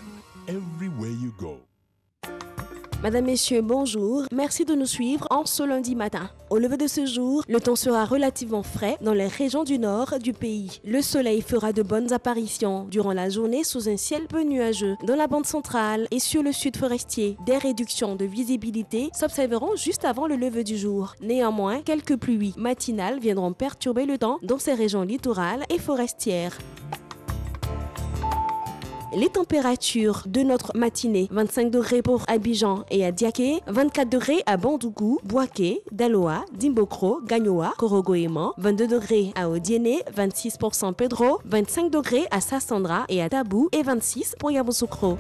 everywhere you go. Madame, Messieurs, bonjour. Merci de nous suivre en ce lundi matin. Au lever de ce jour, le temps sera relativement frais dans les régions du nord du pays. Le soleil fera de bonnes apparitions durant la journée sous un ciel peu nuageux. Dans la bande centrale et sur le sud forestier, des réductions de visibilité s'observeront juste avant le lever du jour. Néanmoins, quelques pluies matinales viendront perturber le temps dans ces régions littorales et forestières. Les températures de notre matinée, 25 degrés pour Abidjan et Adiaké, 24 degrés à Bandoukou, Bouaké, Daloa, Dimbokro, Gagnoa, Korogoéman, 22 degrés à Odiéné, 26 pour San Pedro, 25 degrés à Sassandra et à Tabou et 26 pour Yamoussoukro.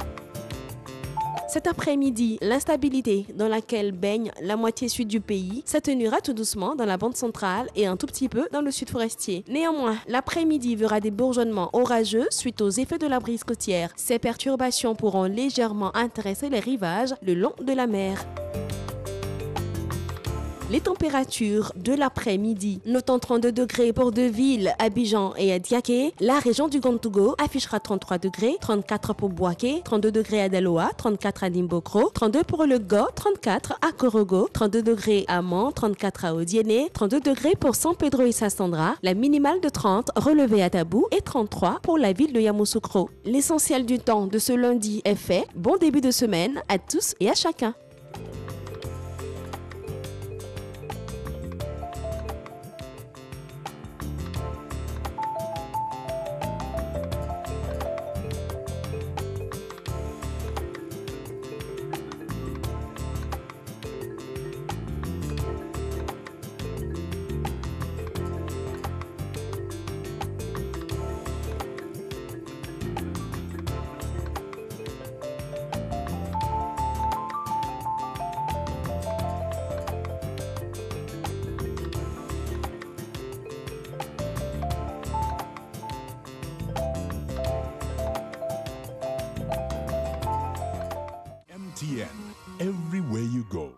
Cet après-midi, l'instabilité dans laquelle baigne la moitié sud du pays s'atténuera tout doucement dans la bande centrale et un tout petit peu dans le sud forestier. Néanmoins, l'après-midi verra des bourgeonnements orageux suite aux effets de la brise côtière. Ces perturbations pourront légèrement intéresser les rivages le long de la mer. Les températures de l'après-midi, notant 32 degrés pour deux villes, Abidjan et Adiaké. La région du Gontougo affichera 33 degrés, 34 pour Bouaké, 32 degrés à Daloa, 34 à Dimbokro, 32 pour le Go, 34 à Korogo, 32 degrés à Man, 34 à Odiéné, 32 degrés pour San Pedro et Sassandra, la minimale de 30 relevée à Tabou et 33 pour la ville de Yamoussoukro. L'essentiel du temps de ce lundi est fait. Bon début de semaine à tous et à chacun. MTN, everywhere you go.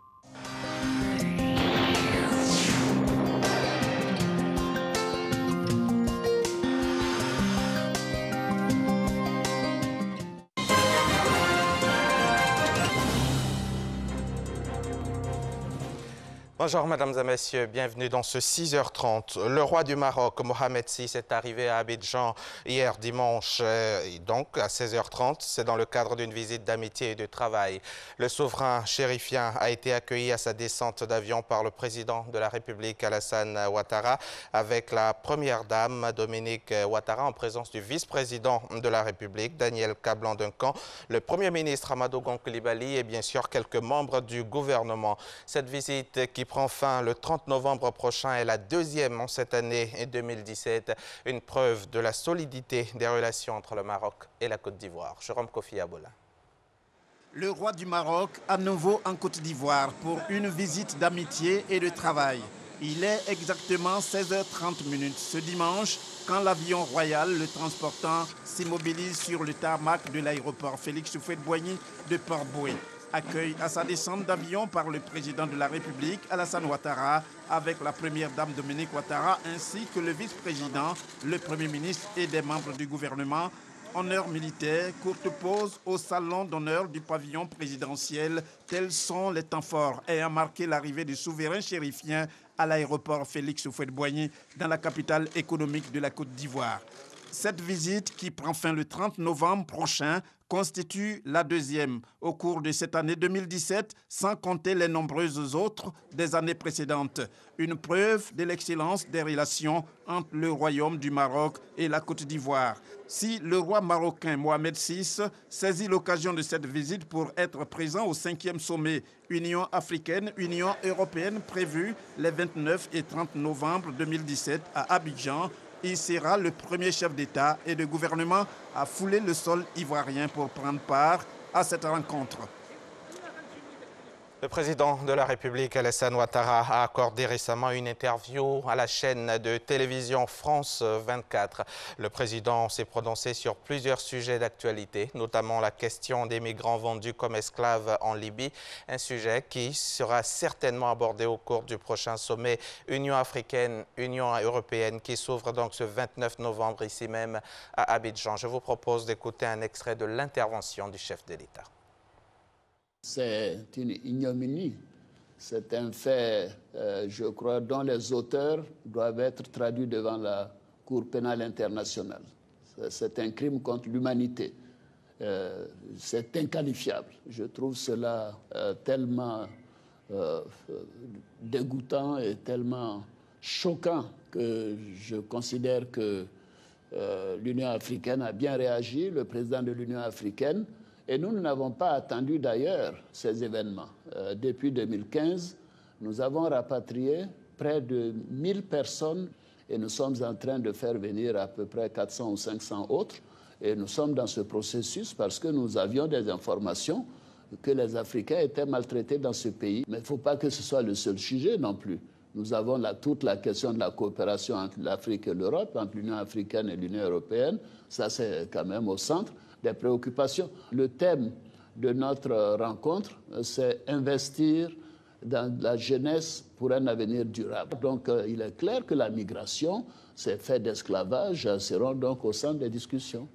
Bonjour mesdames et messieurs, bienvenue dans ce 6h30. Le roi du Maroc, Mohamed VI, est arrivé à Abidjan hier dimanche, donc à 16h30. C'est dans le cadre d'une visite d'amitié et de travail. Le souverain chérifien a été accueilli à sa descente d'avion par le président de la République, Alassane Ouattara, avec la première dame, Dominique Ouattara, en présence du vice-président de la République, Daniel Kablan-Duncan, le premier ministre Amadou Gon Coulibaly et bien sûr quelques membres du gouvernement. Cette visite qui prend fin le 30 novembre prochain est la deuxième en cette année 2017, une preuve de la solidité des relations entre le Maroc et la Côte d'Ivoire. Jérôme Kofi Abola. Le roi du Maroc à nouveau en Côte d'Ivoire pour une visite d'amitié et de travail. Il est exactement 16h30 ce dimanche quand l'avion royal le transportant s'immobilise sur le tarmac de l'aéroport Félix Houphouët-Boigny de Port-Bouët. Accueil à sa descente d'avion par le président de la République, Alassane Ouattara, avec la première dame Dominique Ouattara, ainsi que le vice-président, le premier ministre et des membres du gouvernement. Honneur militaire, courte pause au salon d'honneur du pavillon présidentiel. Tels sont les temps forts ayant marqué l'arrivée du souverain chérifien à l'aéroport Félix Houphouët-Boigny dans la capitale économique de la Côte d'Ivoire. Cette visite, qui prend fin le 30 novembre prochain, constitue la deuxième au cours de cette année 2017, sans compter les nombreuses autres des années précédentes. Une preuve de l'excellence des relations entre le Royaume du Maroc et la Côte d'Ivoire. Si le roi marocain Mohamed VI saisit l'occasion de cette visite pour être présent au 5e sommet Union africaine-Union européenne prévu les 29 et 30 novembre 2017 à Abidjan, il sera le premier chef d'État et de gouvernement à fouler le sol ivoirien pour prendre part à cette rencontre. Le président de la République, Alassane Ouattara, a accordé récemment une interview à la chaîne de télévision France 24. Le président s'est prononcé sur plusieurs sujets d'actualité, notamment la question des migrants vendus comme esclaves en Libye, un sujet qui sera certainement abordé au cours du prochain sommet Union africaine-Union européenne qui s'ouvre donc ce 29 novembre ici même à Abidjan. Je vous propose d'écouter un extrait de l'intervention du chef de l'État. C'est une ignominie, c'est un fait, je crois, dont les auteurs doivent être traduits devant la Cour pénale internationale. C'est un crime contre l'humanité. C'est inqualifiable. Je trouve cela tellement dégoûtant et tellement choquant que je considère que l'Union africaine a bien réagi, le président de l'Union africaine. Et nous n'avons pas attendu d'ailleurs ces événements. Depuis 2015, nous avons rapatrié près de 1000 personnes et nous sommes en train de faire venir à peu près 400 ou 500 autres. Et nous sommes dans ce processus parce que nous avions des informations que les Africains étaient maltraités dans ce pays. Mais il ne faut pas que ce soit le seul sujet non plus. Nous avons toute la question de la coopération entre l'Afrique et l'Europe, entre l'Union africaine et l'Union européenne. Ça, c'est quand même au centre des préoccupations. Le thème de notre rencontre, c'est investir dans la jeunesse pour un avenir durable. Donc, il est clair que la migration, ces faits d'esclavage seront donc au centre des discussions.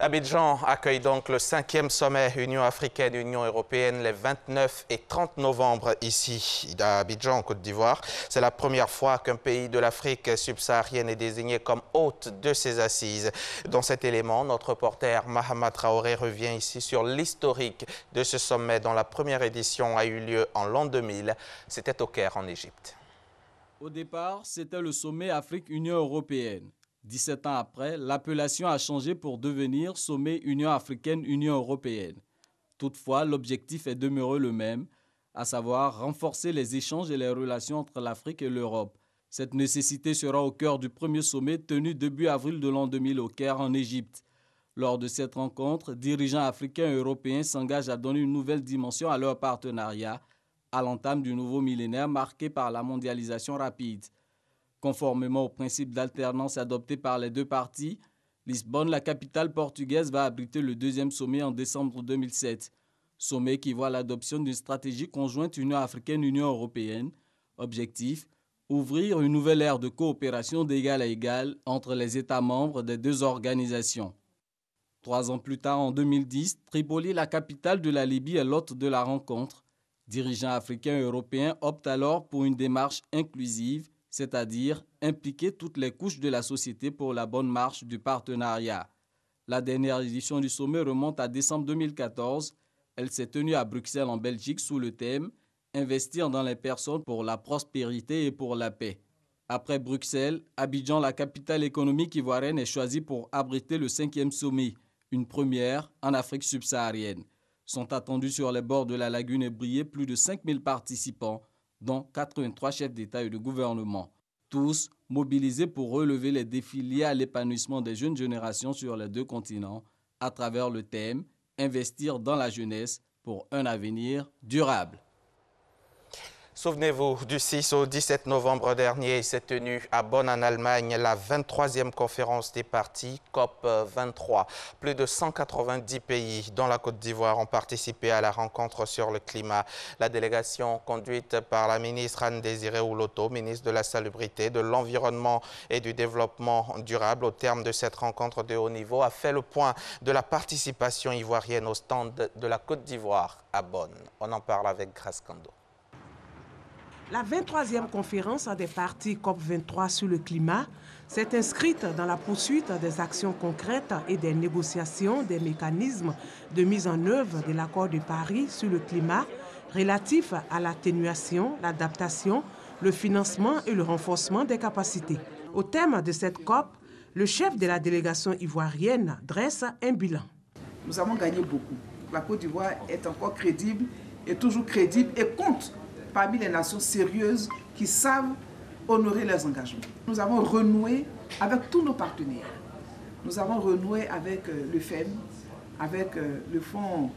Abidjan accueille donc le 5e sommet Union africaine-Union européenne les 29 et 30 novembre ici à Abidjan, en Côte d'Ivoire. C'est la première fois qu'un pays de l'Afrique subsaharienne est désigné comme hôte de ces assises. Dans cet élément, notre reporter Mahama Traoré revient ici sur l'historique de ce sommet dont la première édition a eu lieu en l'an 2000. C'était au Caire, en Égypte. Au départ, c'était le sommet Afrique-Union européenne. 17 ans après, l'appellation a changé pour devenir Sommet Union africaine-Union européenne. Toutefois, l'objectif est demeuré le même, à savoir renforcer les échanges et les relations entre l'Afrique et l'Europe. Cette nécessité sera au cœur du premier sommet tenu début avril de l'an 2000 au Caire, en Égypte. Lors de cette rencontre, dirigeants africains et européens s'engagent à donner une nouvelle dimension à leur partenariat, à l'entame du nouveau millénaire marqué par la mondialisation rapide. Conformément au principe d'alternance adopté par les deux parties, Lisbonne, la capitale portugaise, va abriter le deuxième sommet en décembre 2007. Sommet qui voit l'adoption d'une stratégie conjointe Union africaine-Union européenne. Objectif, ouvrir une nouvelle ère de coopération d'égal à égal entre les États membres des deux organisations. 3 ans plus tard, en 2010, Tripoli, la capitale de la Libye, est l'hôte de la rencontre. Dirigeants africains et européens optent alors pour une démarche inclusive, c'est-à-dire impliquer toutes les couches de la société pour la bonne marche du partenariat. La dernière édition du sommet remonte à décembre 2014. Elle s'est tenue à Bruxelles en Belgique sous le thème « Investir dans les personnes pour la prospérité et pour la paix ». Après Bruxelles, Abidjan, la capitale économique ivoirienne, est choisie pour abriter le 5e sommet, une première en Afrique subsaharienne. Sont attendus sur les bords de la lagune ébriée plus de 5000 participants, dont 83 chefs d'État et de gouvernement. Tous mobilisés pour relever les défis liés à l'épanouissement des jeunes générations sur les 2 continents à travers le thème « Investir dans la jeunesse pour un avenir durable ». Souvenez-vous, du 6 au 17 novembre dernier, s'est tenue à Bonn en Allemagne la 23e conférence des partis COP23. Plus de 190 pays, dont la Côte d'Ivoire, ont participé à la rencontre sur le climat. La délégation conduite par la ministre Anne-Désirée Ouloto, ministre de la Salubrité, de l'Environnement et du Développement durable, au terme de cette rencontre de haut niveau, a fait le point de la participation ivoirienne au stand de la Côte d'Ivoire à Bonn. On en parle avec Grace Kando. La 23e conférence des partis COP23 sur le climat s'est inscrite dans la poursuite des actions concrètes et des négociations des mécanismes de mise en œuvre de l'accord de Paris sur le climat relatif à l'atténuation, l'adaptation, le financement et le renforcement des capacités. Au thème de cette COP, le chef de la délégation ivoirienne dresse un bilan. Nous avons gagné beaucoup. La Côte d'Ivoire est encore crédible et toujours crédible et compte parmi les nations sérieuses qui savent honorer leurs engagements. Nous avons renoué avec tous nos partenaires. Nous avons renoué avec le FEM, avec le Fonds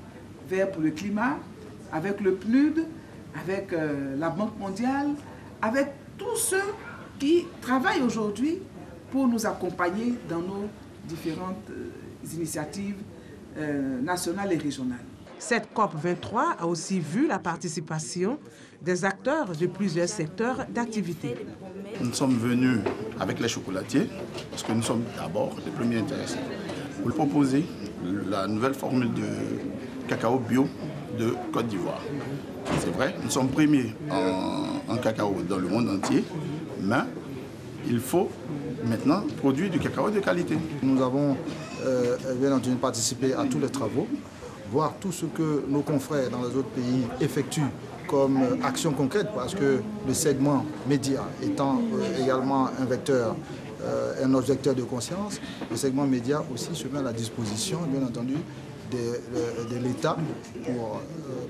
vert pour le climat, avec le PNUD, avec la Banque mondiale, avec tous ceux qui travaillent aujourd'hui pour nous accompagner dans nos différentes initiatives nationales et régionales. Cette COP23 a aussi vu la participation des acteurs de plusieurs secteurs d'activité. Nous sommes venus avec les chocolatiers, parce que nous sommes d'abord les premiers intéressés, pour proposer la nouvelle formule de cacao bio de Côte d'Ivoire. C'est vrai, nous sommes premiers en cacao dans le monde entier, mais il faut maintenant produire du cacao de qualité. Nous avons bien entendu participé à tous les travaux, voir tout ce que nos confrères dans les autres pays effectuent comme action concrète, parce que le segment média étant également un vecteur, un objecteur de conscience, le segment média aussi se met à la disposition, bien entendu, de l'État pour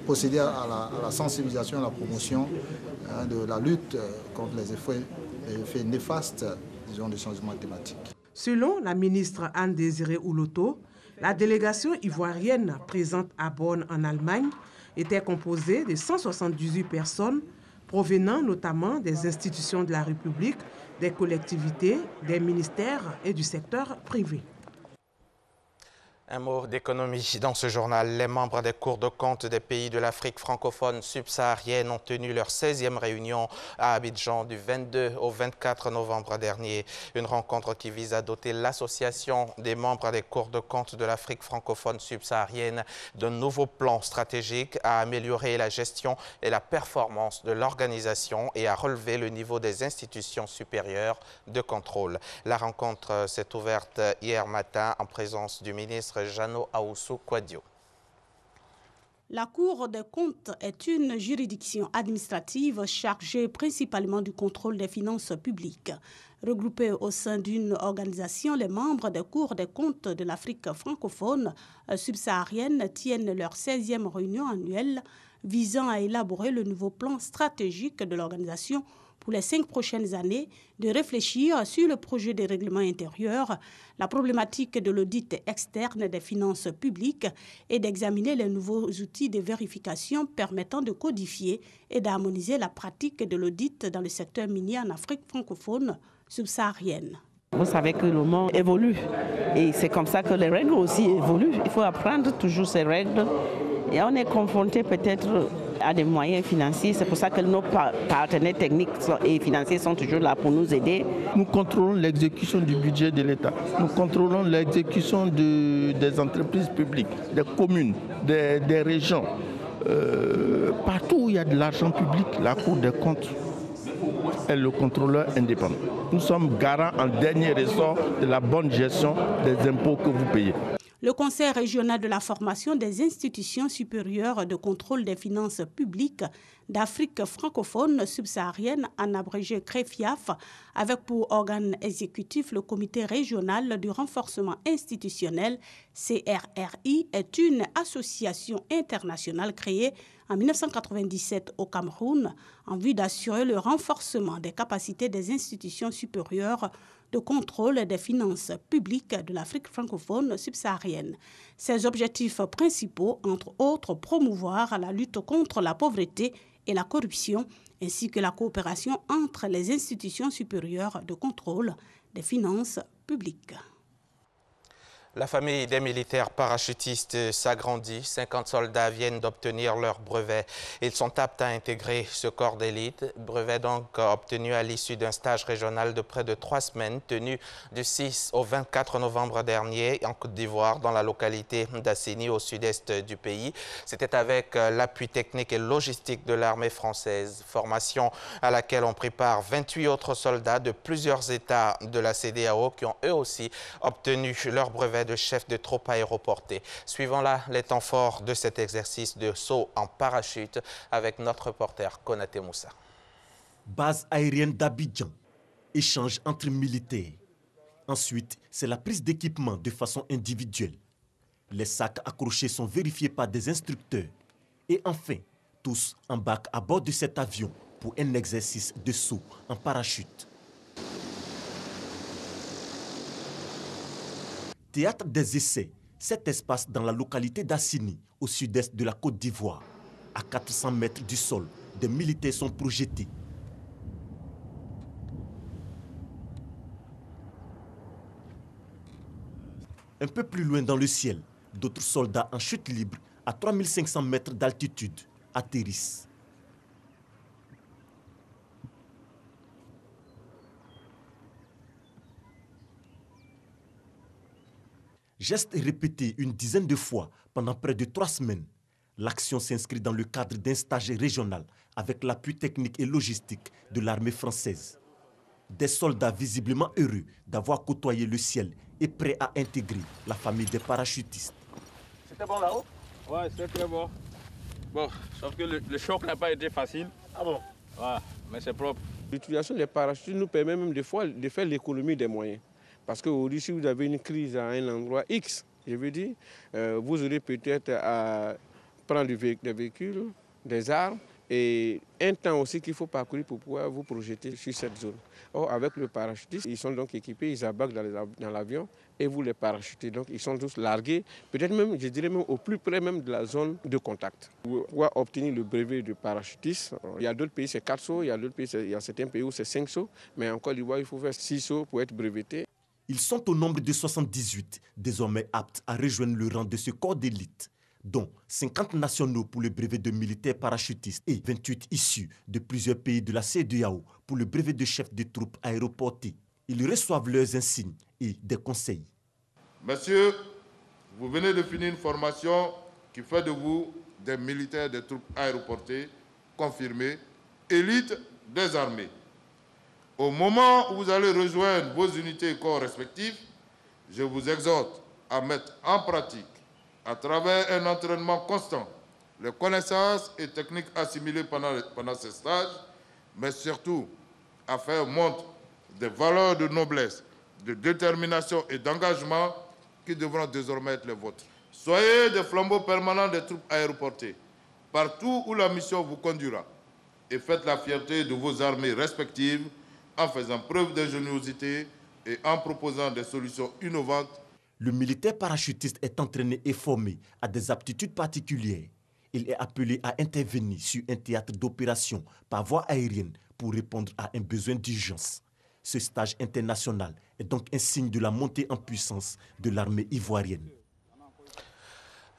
procéder à la sensibilisation, à la promotion de la lutte contre les effets néfastes, disons, du changement climatique. Selon la ministre Anne-Désirée Ouloto, la délégation ivoirienne présente à Bonn en Allemagne était composée de 178 personnes provenant notamment des institutions de la République, des collectivités, des ministères et du secteur privé. Un mot d'économie dans ce journal. Les membres des cours de compte des pays de l'Afrique francophone subsaharienne ont tenu leur 16e réunion à Abidjan du 22 au 24 novembre dernier. Une rencontre qui vise à doter l'association des membres des cours de compte de l'Afrique francophone subsaharienne d'un nouveau plan stratégique à améliorer la gestion et la performance de l'organisation et à relever le niveau des institutions supérieures de contrôle. La rencontre s'est ouverte hier matin en présence du ministre Jano Aoussou Kouadio. La Cour des comptes est une juridiction administrative chargée principalement du contrôle des finances publiques. Regroupés au sein d'une organisation, les membres des cours des comptes de l'Afrique francophone subsaharienne tiennent leur 16e réunion annuelle visant à élaborer le nouveau plan stratégique de l'organisation pour les 5 prochaines années, de réfléchir sur le projet de règlement intérieur, la problématique de l'audit externe des finances publiques et d'examiner les nouveaux outils de vérification permettant de codifier et d'harmoniser la pratique de l'audit dans le secteur minier en Afrique francophone subsaharienne. Vous savez que le monde évolue et c'est comme ça que les règles aussi évoluent. Il faut apprendre toujours ces règles et on est confronté peut-être à des moyens financiers. C'est pour ça que nos partenaires techniques et financiers sont toujours là pour nous aider. Nous contrôlons l'exécution du budget de l'État. Nous contrôlons l'exécution des entreprises publiques, des communes, des régions. partout où il y a de l'argent public, la Cour des comptes est le contrôleur indépendant. Nous sommes garants en dernier ressort de la bonne gestion des impôts que vous payez. Le Conseil régional de la formation des institutions supérieures de contrôle des finances publiques d'Afrique francophone subsaharienne, en abrégé CREFIAF, avec pour organe exécutif le Comité régional du renforcement institutionnel, CRRI, est une association internationale créée en 1997 au Cameroun en vue d'assurer le renforcement des capacités des institutions supérieures de contrôle des finances publiques de l'Afrique francophone subsaharienne. Ses objectifs principaux, entre autres, promouvoir la lutte contre la pauvreté et la corruption, ainsi que la coopération entre les institutions supérieures de contrôle des finances publiques. La famille des militaires parachutistes s'agrandit. 50 soldats viennent d'obtenir leur brevet. Ils sont aptes à intégrer ce corps d'élite. Brevet donc obtenu à l'issue d'un stage régional de près de 3 semaines tenu du 6 au 24 novembre dernier en Côte d'Ivoire, dans la localité d'Assini, au sud-est du pays. C'était avec l'appui technique et logistique de l'armée française. Formation à laquelle ont pris part 28 autres soldats de plusieurs États de la CEDEAO qui ont eux aussi obtenu leur brevet de chef de troupe aéroportée. Suivons là les temps forts de cet exercice de saut en parachute avec notre reporter Konaté Moussa. Base aérienne d'Abidjan, échange entre militaires. Ensuite, c'est la prise d'équipement de façon individuelle. Les sacs accrochés sont vérifiés par des instructeurs. Et enfin, tous embarquent à bord de cet avion pour un exercice de saut en parachute. Théâtre des essais, cet espace dans la localité d'Assini, au sud-est de la Côte d'Ivoire. À 400 mètres du sol, des militaires sont projetés. Un peu plus loin dans le ciel, d'autres soldats en chute libre, à 3500 mètres d'altitude, atterrissent. Geste répété une dizaine de fois pendant près de 3 semaines. L'action s'inscrit dans le cadre d'un stage régional avec l'appui technique et logistique de l'armée française. Des soldats visiblement heureux d'avoir côtoyé le ciel et prêts à intégrer la famille des parachutistes. C'était bon là-haut? Ouais, c'était très bon. Bon, sauf que le choc n'a pas été facile. Ah bon? Ouais, mais c'est propre. L'utilisation des parachutistes nous permet même des fois de faire l'économie des moyens. Parce qu'aujourd'hui, si vous avez une crise à un endroit X, je veux dire, vous aurez peut-être à prendre des véhicules, des armes et un temps aussi qu'il faut parcourir pour pouvoir vous projeter sur cette zone. Or, avec le parachutiste, ils sont donc équipés, ils embarquent dans l'avion et vous les parachutez. Donc, ils sont tous largués, peut-être même, je dirais même au plus près même de la zone de contact. Pour pouvoir obtenir le brevet de parachutiste, il y a d'autres pays, c'est 4 sauts, il y a certains pays où c'est 5 sauts, mais en Côte d'Ivoire, il faut faire 6 sauts pour être breveté. Ils sont au nombre de 78, désormais aptes à rejoindre le rang de ce corps d'élite, dont 50 nationaux pour le brevet de militaire parachutiste et 28 issus de plusieurs pays de la CEDEAO pour le brevet de chef de troupe aéroportée. Ils reçoivent leurs insignes et des conseils. Messieurs, vous venez de finir une formation qui fait de vous des militaires de troupes aéroportées confirmés, élite des armées. Au moment où vous allez rejoindre vos unités et corps respectifs, je vous exhorte à mettre en pratique, à travers un entraînement constant, les connaissances et techniques assimilées pendant ces stages, mais surtout à faire montre des valeurs de noblesse, de détermination et d'engagement qui devront désormais être les vôtres. Soyez des flambeaux permanents des troupes aéroportées, partout où la mission vous conduira, et faites la fierté de vos armées respectives en faisant preuve d'ingéniosité et en proposant des solutions innovantes. Le militaire parachutiste est entraîné et formé à des aptitudes particulières. Il est appelé à intervenir sur un théâtre d'opération par voie aérienne pour répondre à un besoin d'urgence. Ce stage international est donc un signe de la montée en puissance de l'armée ivoirienne.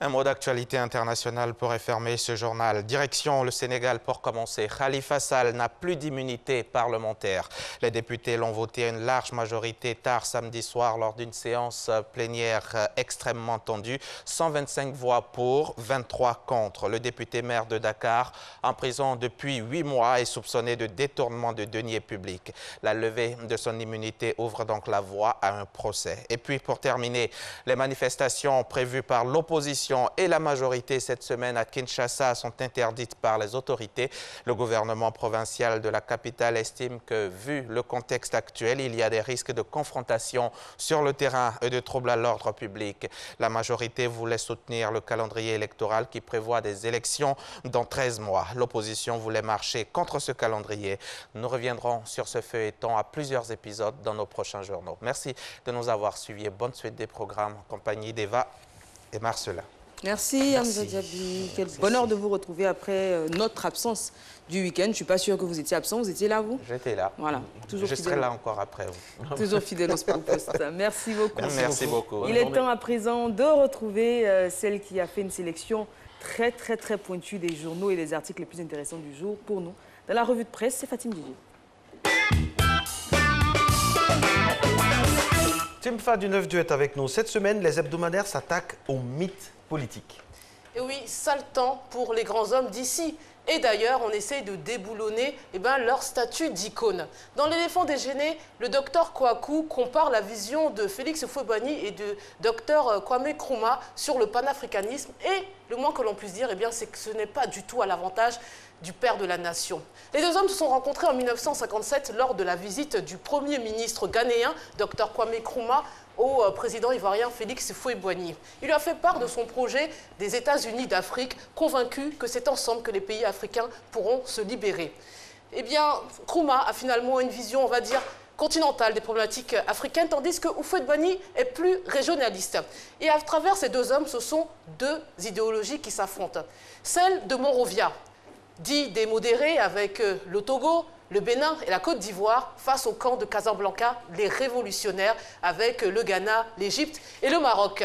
Un mot d'actualité internationale pour fermer ce journal. Direction le Sénégal pour commencer. Khalifa Sall n'a plus d'immunité parlementaire. Les députés l'ont voté à une large majorité tard samedi soir lors d'une séance plénière extrêmement tendue. 125 voix pour, 23 contre. Le député maire de Dakar, en prison depuis 8 mois, est soupçonné de détournement de deniers publics. La levée de son immunité ouvre donc la voie à un procès. Et puis pour terminer, les manifestations prévues par l'opposition et la majorité cette semaine à Kinshasa sont interdites par les autorités. Le gouvernement provincial de la capitale estime que, vu le contexte actuel, il y a des risques de confrontation sur le terrain et de troubles à l'ordre public. La majorité voulait soutenir le calendrier électoral qui prévoit des élections dans 13 mois. L'opposition voulait marcher contre ce calendrier. Nous reviendrons sur ce feuilleton à plusieurs épisodes dans nos prochains journaux. Merci de nous avoir suivis et bonne suite des programmes en compagnie d'Eva et Marcelin. Merci Hamza Diaby. Quel bonheur de vous retrouver après notre absence du week-end. Je ne suis pas sûre que vous étiez absent. Vous étiez là, vous? J'étais là. Voilà. Toujours je serai là encore après vous. Toujours fidèle au Sport Post. Merci beaucoup. Merci beaucoup. Il est temps à présent de retrouver celle qui a fait une sélection très pointue des journaux et des articles les plus intéressants du jour pour nous. Dans la revue de presse, c'est Fatim Didi. Timfa du 9 est avec nous. Cette semaine, les hebdomadaires s'attaquent aux mythes politiques. Et oui, sale temps pour les grands hommes d'ici. Et d'ailleurs, on essaye de déboulonner leur statut d'icône. Dans l'éléphant déjeuner, le docteur Kouakou compare la vision de Félix Houphouët-Boigny et de docteur Kwame Nkrumah sur le panafricanisme. Et le moins que l'on puisse dire, c'est que ce n'est pas du tout à l'avantage du père de la nation. Les deux hommes se sont rencontrés en 1957 lors de la visite du premier ministre ghanéen, docteur Kwame Nkrumah, au président ivoirien Félix Houphouët-Boigny. Il lui a fait part de son projet des États-Unis d'Afrique, convaincu que c'est ensemble que les pays africains pourront se libérer. Eh bien, Nkrumah a finalement une vision, on va dire, continentale des problématiques africaines, tandis que Houphouët-Boigny est plus régionaliste. Et à travers ces deux hommes, ce sont deux idéologies qui s'affrontent. Celle de Monrovia, dit des modérés avec le Togo, le Bénin et la Côte d'Ivoire face au camp de Casablanca, les révolutionnaires avec le Ghana, l'Égypte et le Maroc.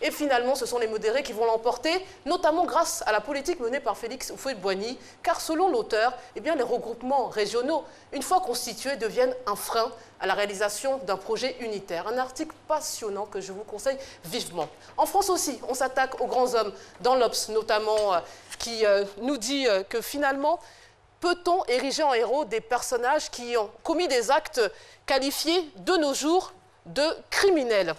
Et finalement, ce sont les modérés qui vont l'emporter, notamment grâce à la politique menée par Félix Houphouët-Boigny, car selon l'auteur, les regroupements régionaux, une fois constitués, deviennent un frein à la réalisation d'un projet unitaire. Un article passionnant que je vous conseille vivement. En France aussi, on s'attaque aux grands hommes, dans l'Obs notamment, qui nous dit que finalement, peut-on ériger en héros des personnages qui ont commis des actes qualifiés de nos jours de criminels?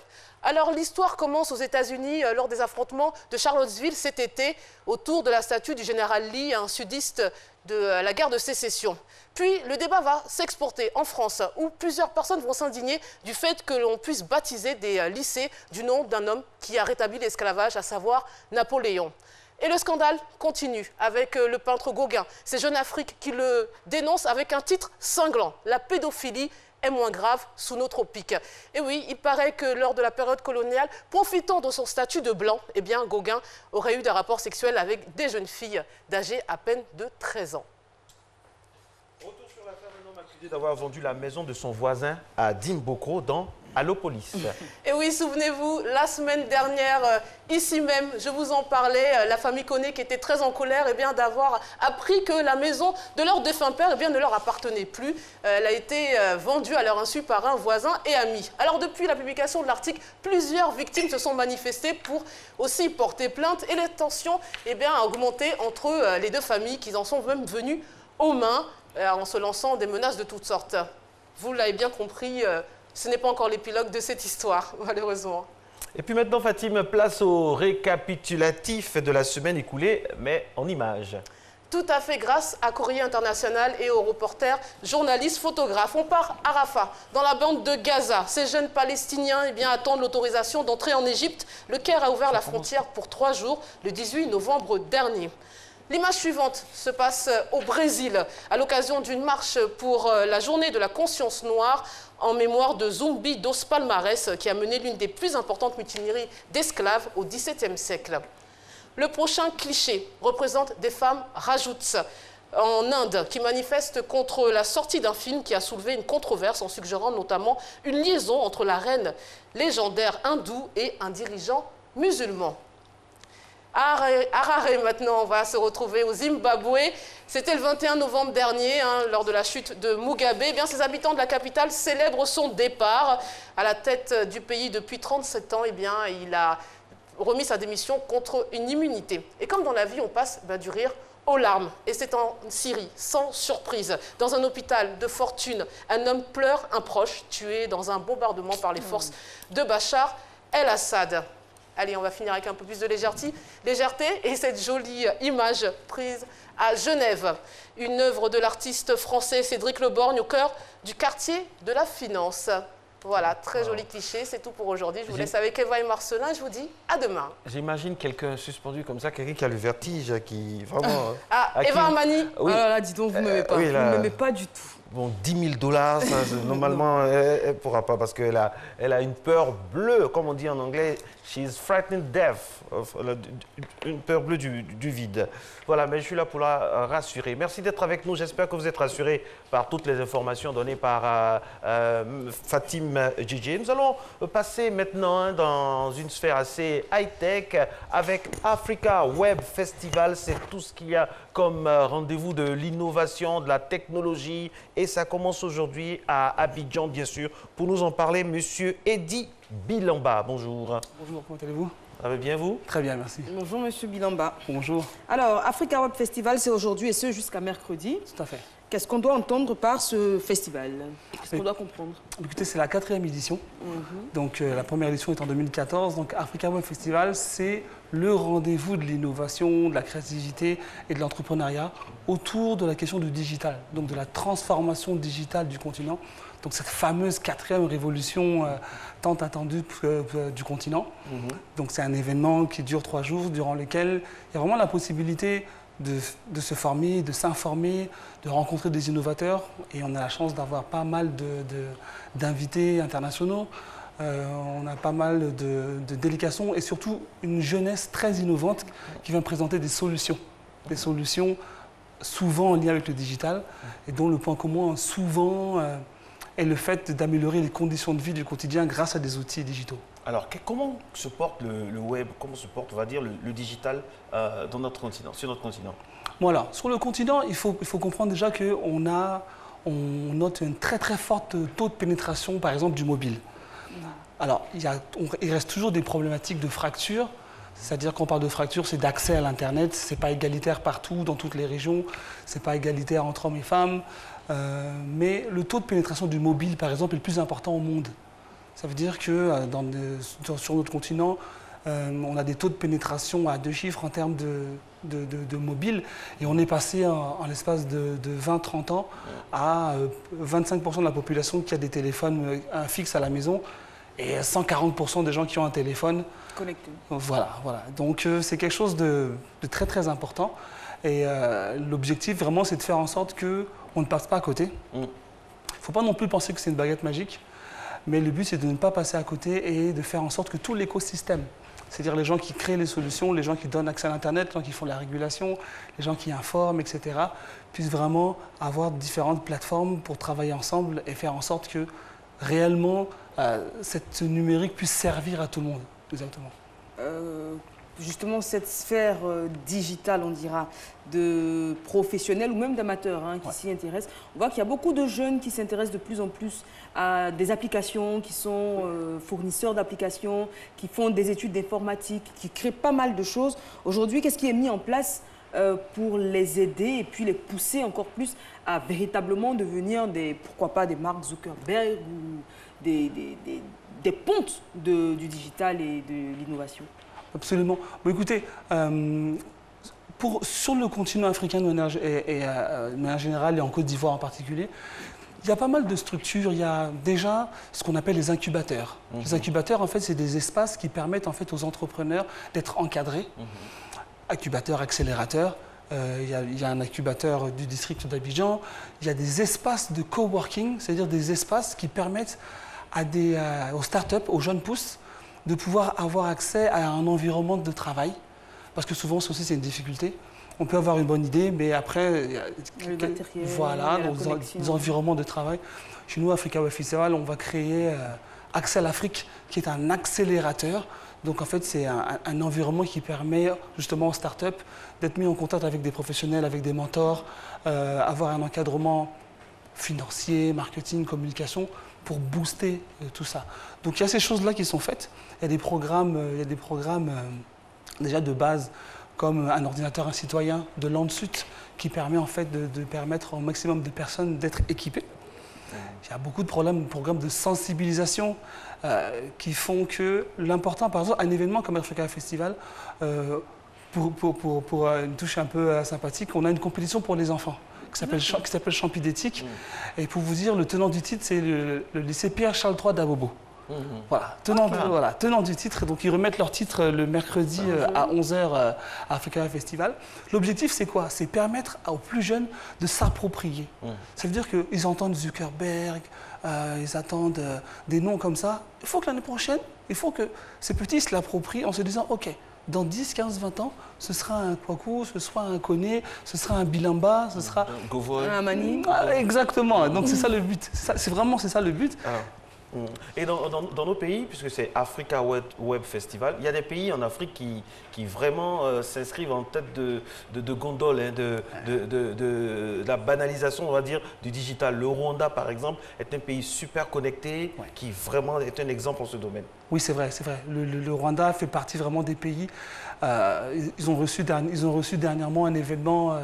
Alors l'histoire commence aux États-Unis lors des affrontements de Charlottesville cet été autour de la statue du général Lee, un sudiste de la guerre de sécession. Puis le débat va s'exporter en France où plusieurs personnes vont s'indigner du fait que l'on puisse baptiser des lycées du nom d'un homme qui a rétabli l'esclavage, à savoir Napoléon. Et le scandale continue avec le peintre Gauguin, ces jeunes Afriques qui le dénoncent avec un titre cinglant, la pédophilie est moins grave sous nos tropiques. Et oui, il paraît que lors de la période coloniale, profitant de son statut de blanc, Gauguin aurait eu des rapports sexuels avec des jeunes filles d'âge à peine de 13 ans. Retour sur l'affaire d'un homme accusé d'avoir vendu la maison de son voisin à Dimbokro dans Allopolis. Et oui, souvenez-vous, la semaine dernière, ici même, je vous en parlais, la famille Koné qui était très en colère d'avoir appris que la maison de leur défunt père ne leur appartenait plus. Elle a été vendue à leur insu par un voisin et ami. Alors depuis la publication de l'article, plusieurs victimes se sont manifestées pour aussi porter plainte et les tensions a augmenté entre les deux familles qui en sont même venues aux mains en se lançant des menaces de toutes sortes. Vous l'avez bien compris, ce n'est pas encore l'épilogue de cette histoire, malheureusement. Et puis maintenant, Fatim, place au récapitulatif de la semaine écoulée, mais en images. Tout à fait, grâce à Courrier International et aux reporters, journalistes, photographes. On part à Rafah, dans la bande de Gaza. Ces jeunes Palestiniens attendent l'autorisation d'entrer en Égypte. Le Caire a ouvert la frontière pour 3 jours, le 18 novembre dernier. L'image suivante se passe au Brésil, à l'occasion d'une marche pour la journée de la conscience noire en mémoire de Zumbi dos Palmares, qui a mené l'une des plus importantes mutineries d'esclaves au XVIIe siècle. Le prochain cliché représente des femmes Rajouts en Inde qui manifestent contre la sortie d'un film qui a soulevé une controverse en suggérant notamment une liaison entre la reine légendaire hindoue et un dirigeant musulman. Harare maintenant, on va se retrouver au Zimbabwe. C'était le 21 novembre dernier, lors de la chute de Mugabe. Eh bien, ces habitants de la capitale célèbrent son départ. À la tête du pays depuis 37 ans, eh bien, il a remis sa démission contre une immunité. Et comme dans la vie, on passe du rire aux larmes. Et c'est en Syrie, sans surprise. Dans un hôpital de fortune, un homme pleure un proche tué dans un bombardement par les forces de Bachar el-Assad. Allez, on va finir avec un peu plus de légèreté et cette jolie image prise à Genève. Une œuvre de l'artiste français Cédric Leborgne au cœur du quartier de la finance. Voilà, très joli cliché, c'est tout pour aujourd'hui. Je vous laisse avec Eva et Marcelin, je vous dis à demain. J'imagine quelqu'un suspendu comme ça, quelqu'un qui a le vertige, qui vraiment... Eva Armani. Oui. Alors là, dis donc, vous ne m'aimez pas. Oui, Vous ne m'aimez pas du tout. Bon, $10 000, ça, normalement, elle ne pourra pas parce qu'elle a une peur bleue, comme on dit en anglais. She's frightened deaf. Une peur bleue du vide. Voilà, mais je suis là pour la rassurer. Merci d'être avec nous. J'espère que vous êtes rassurés par toutes les informations données par Fatim Djidji. Nous allons passer maintenant dans une sphère assez high-tech avec Africa Web Festival. C'est tout ce qu'il y a comme rendez-vous de l'innovation, de la technologie. Et ça commence aujourd'hui à Abidjan, bien sûr. Pour nous en parler, Monsieur Eddy Bilamba. Bonjour. Bonjour, comment allez-vous? Ça va bien, vous? Très bien, merci. Bonjour, Monsieur Bilamba. Bonjour. Alors, Africa Web Festival, c'est aujourd'hui et ce jusqu'à mercredi. Tout à fait. Qu'est-ce qu'on doit entendre par ce festival? Qu'est-ce qu'on doit comprendre? Écoutez, c'est la 4e édition. Donc, la première édition est en 2014. Donc, Africa Web Festival, c'est le rendez-vous de l'innovation, de la créativité et de l'entrepreneuriat autour de la question du digital, donc de la transformation digitale du continent. Donc, cette fameuse 4e révolution tant attendue du continent. Donc, c'est un événement qui dure 3 jours, durant lequel il y a vraiment la possibilité de se former, de s'informer, de rencontrer des innovateurs. Et on a la chance d'avoir pas mal d'invités internationaux. On a pas mal de délégations et surtout une jeunesse très innovante qui vient présenter des solutions. Des solutions souvent en lien avec le digital et dont le point commun souvent est le fait d'améliorer les conditions de vie du quotidien grâce à des outils digitaux. Alors, comment se porte le web, comment se porte, on va dire, le digital dans notre continent, sur notre continent? Voilà, sur le continent, il faut comprendre déjà qu'on note un très très fort taux de pénétration, par exemple, du mobile. Alors, il reste toujours des problématiques de fracture, c'est-à-dire qu'on parle de fracture, c'est d'accès à l'Internet, c'est pas égalitaire partout, dans toutes les régions, c'est pas égalitaire entre hommes et femmes, mais le taux de pénétration du mobile, par exemple, est le plus important au monde. Ça veut dire que sur notre continent, on a des taux de pénétration à 2 chiffres en termes de mobile. Et on est passé en l'espace de 20-30 ans à 25% de la population qui a des téléphones fixes à la maison et 140% des gens qui ont un téléphone connecté. Voilà. Donc c'est quelque chose de très très important. Et l'objectif vraiment, c'est de faire en sorte qu'on ne passe pas à côté. Il ne faut pas non plus penser que c'est une baguette magique. Mais le but, c'est de ne pas passer à côté et de faire en sorte que tout l'écosystème, c'est-à-dire les gens qui créent les solutions, les gens qui donnent accès à l'Internet, les gens qui font la régulation, les gens qui informent, etc., puissent vraiment avoir différentes plateformes pour travailler ensemble et faire en sorte que réellement, cette numérique puisse servir à tout le monde. Exactement. Justement, cette sphère digitale, on dira, de professionnels ou même d'amateurs qui s'y intéressent, on voit qu'il y a beaucoup de jeunes qui s'intéressent de plus en plus à des applications, qui sont fournisseurs d'applications, qui font des études d'informatique, qui créent pas mal de choses. Aujourd'hui, qu'est-ce qui est mis en place pour les aider et puis les pousser encore plus à véritablement devenir pourquoi pas des Mark Zuckerberg ou des pontes du digital et de l'innovation? Absolument. Bon, écoutez, sur le continent africain de manière générale et en Côte d'Ivoire en particulier, il y a pas mal de structures. Il y a déjà ce qu'on appelle les incubateurs. Les incubateurs, en fait, c'est des espaces qui permettent en fait, aux entrepreneurs d'être encadrés. Incubateurs, accélérateurs. Il y a un incubateur du district d'Abidjan. Il y a des espaces de coworking, c'est-à-dire des espaces qui permettent aux startups, aux jeunes pousses, de pouvoir avoir accès à un environnement de travail. Parce que souvent, ça aussi, c'est une difficulté. On peut avoir une bonne idée, mais après, voilà, dans des environnements de travail. Chez nous, Africa Web Festival, on va créer Accès à l'Afrique, qui est un accélérateur Donc en fait, c'est un environnement qui permet justement aux startups d'être mis en contact avec des professionnels, avec des mentors, avoir un encadrement financier, marketing, communication pour booster tout ça. Donc il y a ces choses-là qui sont faites. Il y a des programmes, déjà de base comme un ordinateur, un citoyen de Landsut qui permet en fait de permettre au maximum de personnes d'être équipées. Il y a beaucoup de programmes de sensibilisation qui font que l'important, par exemple, un événement comme Africa Festival, pour une touche un peu sympathique, on a une compétition pour les enfants qui s'appelle Champidétique. Et pour vous dire, le tenant du titre, c'est le lycée Pierre-Charles III d'Abobo. Voilà, tenant du titre. Donc ils remettent leur titre le mercredi à 11h à Africa Festival. L'objectif, c'est quoi? C'est permettre aux plus jeunes de s'approprier. Ça veut dire qu'ils entendent Zuckerberg, ils attendent des noms comme ça. Il faut que l'année prochaine, il faut que ces petits se l'approprient en se disant, OK, dans 10, 15, 20 ans, ce sera un Kwaku, ce sera un Koné, ce sera un Bilamba, ce sera un Mani. Exactement, donc c'est ça le but. C'est vraiment ça le but. Et dans nos pays, puisque c'est Africa Web Festival, il y a des pays en Afrique qui vraiment s'inscrivent en tête de gondole, hein, de la banalisation, on va dire, du digital. Le Rwanda, par exemple, est un pays super connecté, qui vraiment est un exemple en ce domaine. Oui, c'est vrai, c'est vrai. Le Rwanda fait partie vraiment des pays. Ils ont reçu dernièrement un événement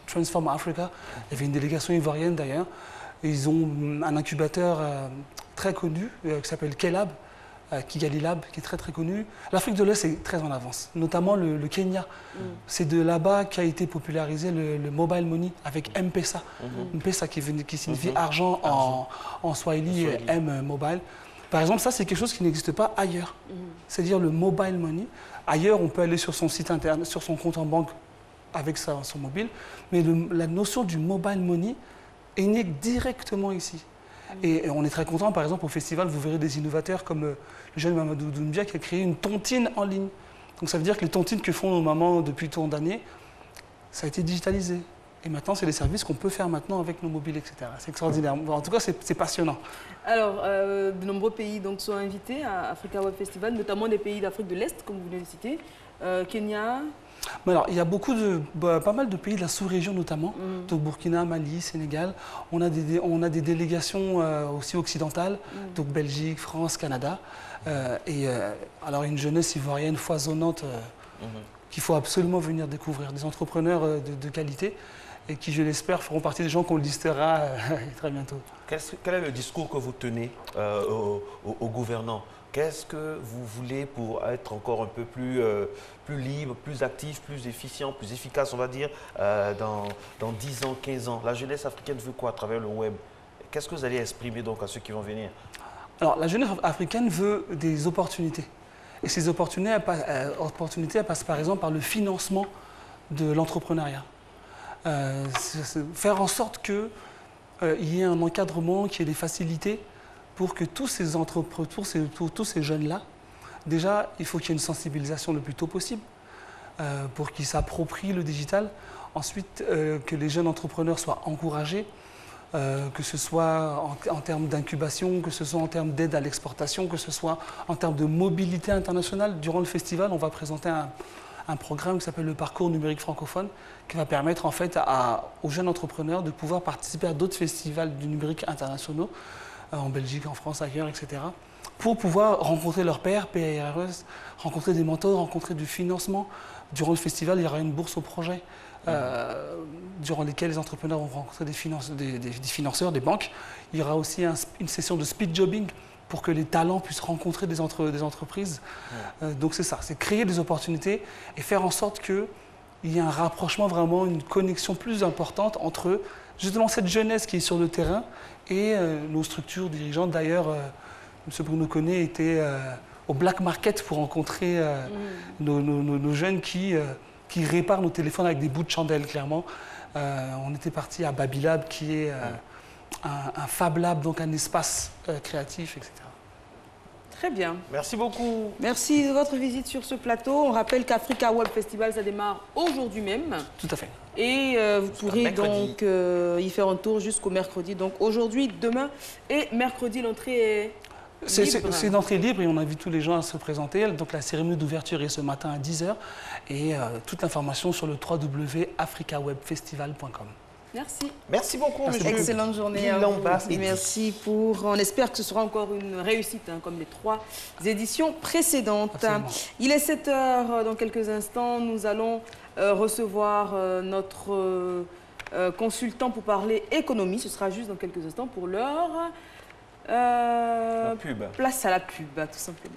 Transform Africa. Il y avait une délégation ivoirienne d'ailleurs. Ils ont un incubateur très connu qui s'appelle Kelab, Kigali Lab, qui est très très connu. L'Afrique de l'Ouest est très en avance, notamment le Kenya. C'est de là-bas qu'a été popularisé le mobile money avec M-Pesa. M-Pesa qui signifie argent en Swahili et M mobile. Par exemple, ça c'est quelque chose qui n'existe pas ailleurs. C'est-à-dire le mobile money. Ailleurs, on peut aller sur son site internet, sur son compte en banque avec son mobile, mais la notion du mobile money est née directement ici. Et on est très content, par exemple, au festival, vous verrez des innovateurs comme le jeune Mamadou Doumbia qui a créé une tontine en ligne. Donc ça veut dire que les tontines que font nos mamans depuis tant d'années, ça a été digitalisé. Et maintenant, c'est des services qu'on peut faire maintenant avec nos mobiles, etc. C'est extraordinaire. En tout cas, c'est passionnant. Alors, de nombreux pays donc, sont invités à Africa Web Festival, notamment des pays d'Afrique de l'Est, comme vous venez de citer. Kenya. Mais alors, il y a pas mal de pays de la sous-région notamment, donc Burkina, Mali, Sénégal. On a des délégations aussi occidentales, donc Belgique, France, Canada. Alors une jeunesse ivoirienne foisonnante qu'il faut absolument venir découvrir. Des entrepreneurs de qualité et qui, je l'espère, feront partie des gens qu'on listera très bientôt. Quel est le discours que vous tenez aux gouvernants? Qu'est-ce que vous voulez pour être encore un peu plus libre, plus actif, plus efficient, plus efficace, on va dire, dans 10 ans, 15 ans? La jeunesse africaine veut quoi à travers le web? Qu'est-ce que vous allez exprimer donc à ceux qui vont venir? Alors, la jeunesse africaine veut des opportunités. Et ces opportunités, elles passent par exemple par le financement de l'entrepreneuriat. Faire en sorte qu'il y ait un encadrement, qu'il y ait des facilités pour que tous ces jeunes-là, déjà, il faut qu'il y ait une sensibilisation le plus tôt possible pour qu'ils s'approprient le digital. Ensuite, que les jeunes entrepreneurs soient encouragés, que ce soit en termes d'incubation, que ce soit en termes d'aide à l'exportation, que ce soit en termes de mobilité internationale. Durant le festival, on va présenter un programme qui s'appelle le parcours numérique francophone, qui va permettre en fait aux jeunes entrepreneurs de pouvoir participer à d'autres festivals du numérique internationaux, en Belgique, en France, ailleurs, etc., pour pouvoir rencontrer leurs pairs, PARS, rencontrer des mentors, rencontrer du financement. Durant le festival, il y aura une bourse au projet, durant lesquelles les entrepreneurs vont rencontrer des financeurs, des banques. Il y aura aussi une session de speed jobbing pour que les talents puissent rencontrer des entreprises. Donc c'est ça, c'est créer des opportunités et faire en sorte qu'il y ait un rapprochement, vraiment une connexion plus importante entre justement cette jeunesse qui est sur le terrain et nos structures dirigeantes. D'ailleurs, M. Bruno Koné était au Black Market pour rencontrer nos jeunes qui réparent nos téléphones avec des bouts de chandelle, clairement. On était parti à Babylab, qui est un Fab Lab, donc un espace créatif, etc. Très bien. Merci beaucoup. Merci de votre visite sur ce plateau. On rappelle qu'Africa Web Festival, ça démarre aujourd'hui même. Tout à fait. Et vous pourrez donc y faire un tour jusqu'au mercredi. Donc aujourd'hui, demain et mercredi, l'entrée est C'est une entrée libre et on invite tous les gens à se présenter. Donc la cérémonie d'ouverture est ce matin à 10 h et toute l'information sur le www.africawebfestival.com. Merci. Merci beaucoup, monsieur. Excellente journée à vous. Merci pour... On espère que ce sera encore une réussite, hein, comme les 3 éditions précédentes. Absolument. Il est 7 h. Dans quelques instants, nous allons recevoir notre consultant pour parler économie. Ce sera juste dans quelques instants pour l'heure. La pub. Place à la pub, tout simplement.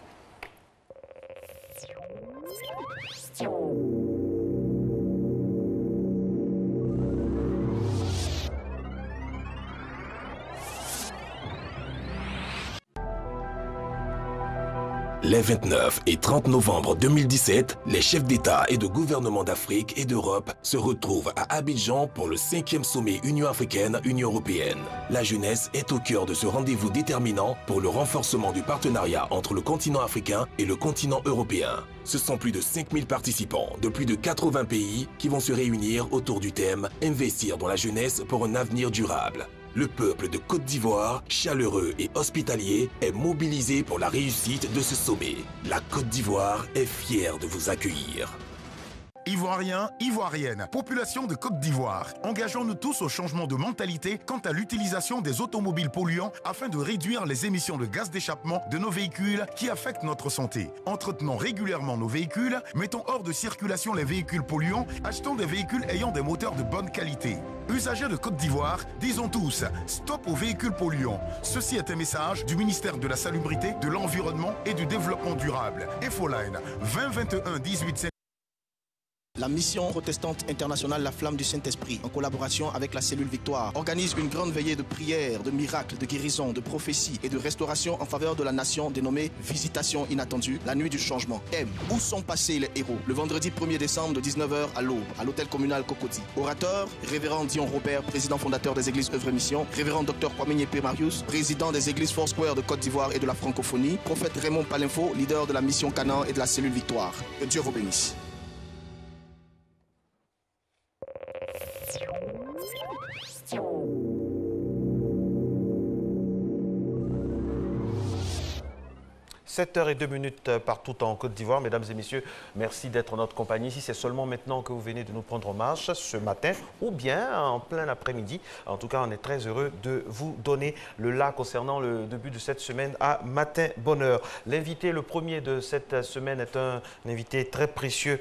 Les 29 et 30 novembre 2017, les chefs d'État et de gouvernement d'Afrique et d'Europe se retrouvent à Abidjan pour le 5e sommet Union africaine-Union européenne. La jeunesse est au cœur de ce rendez-vous déterminant pour le renforcement du partenariat entre le continent africain et le continent européen. Ce sont plus de 5000 participants de plus de 80 pays qui vont se réunir autour du thème « Investir dans la jeunesse pour un avenir durable ». Le peuple de Côte d'Ivoire, chaleureux et hospitalier, est mobilisé pour la réussite de ce sommet. La Côte d'Ivoire est fière de vous accueillir. Ivoiriens, Ivoiriennes, population de Côte d'Ivoire, engageons-nous tous au changement de mentalité quant à l'utilisation des automobiles polluants afin de réduire les émissions de gaz d'échappement de nos véhicules qui affectent notre santé. Entretenons régulièrement nos véhicules, mettons hors de circulation les véhicules polluants, achetons des véhicules ayant des moteurs de bonne qualité. Usagers de Côte d'Ivoire, disons tous, stop aux véhicules polluants. Ceci est un message du ministère de la Salubrité, de l'Environnement et du Développement durable. Infoline 2021 18. La mission protestante internationale La Flamme du Saint-Esprit, en collaboration avec la cellule Victoire, organise une grande veillée de prières, de miracles, de guérison, de prophéties et de restauration en faveur de la nation dénommée Visitation inattendue, la nuit du changement. Thème, où sont passés les héros? Le vendredi 1er décembre de 19 h à l'aube, à l'hôtel communal Cocody. Orateur, révérend Dion Robert, président fondateur des églises Œuvre et Mission, révérend Dr Kwame Nyepé Marius, président des églises Foursquare de Côte d'Ivoire et de la francophonie, prophète Raymond Palinfo, leader de la mission Canaan et de la cellule Victoire. Que Dieu vous bénisse. – 7h02 partout en Côte d'Ivoire. Mesdames et messieurs, merci d'être en notre compagnie. Si c'est seulement maintenant que vous venez de nous prendre en marche ce matin ou bien en plein après-midi, en tout cas, on est très heureux de vous donner le là concernant le début de cette semaine à Matin Bonheur. L'invité, le premier de cette semaine, est un invité très précieux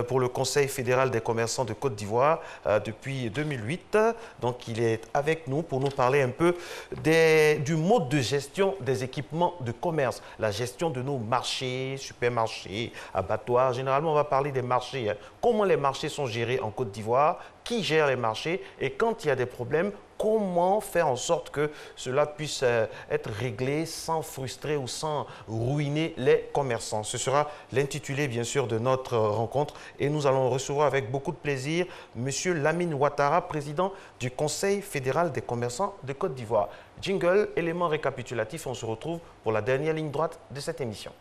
pour le Conseil fédéral des commerçants de Côte d'Ivoire depuis 2008. Donc, il est avec nous pour nous parler un peu du mode de gestion des équipements de commerce, la gestion de nos marchés, supermarchés, abattoirs. Généralement, on va parler des marchés. Comment les marchés sont gérés en Côte d'Ivoire, qui gère les marchés et quand il y a des problèmes, comment faire en sorte que cela puisse être réglé sans frustrer ou sans ruiner les commerçants. Ce sera l'intitulé, bien sûr, de notre rencontre. Et nous allons recevoir avec beaucoup de plaisir M. Lamine Ouattara, président du Conseil fédéral des commerçants de Côte d'Ivoire. Jingle, élément récapitulatif, on se retrouve pour la dernière ligne droite de cette émission.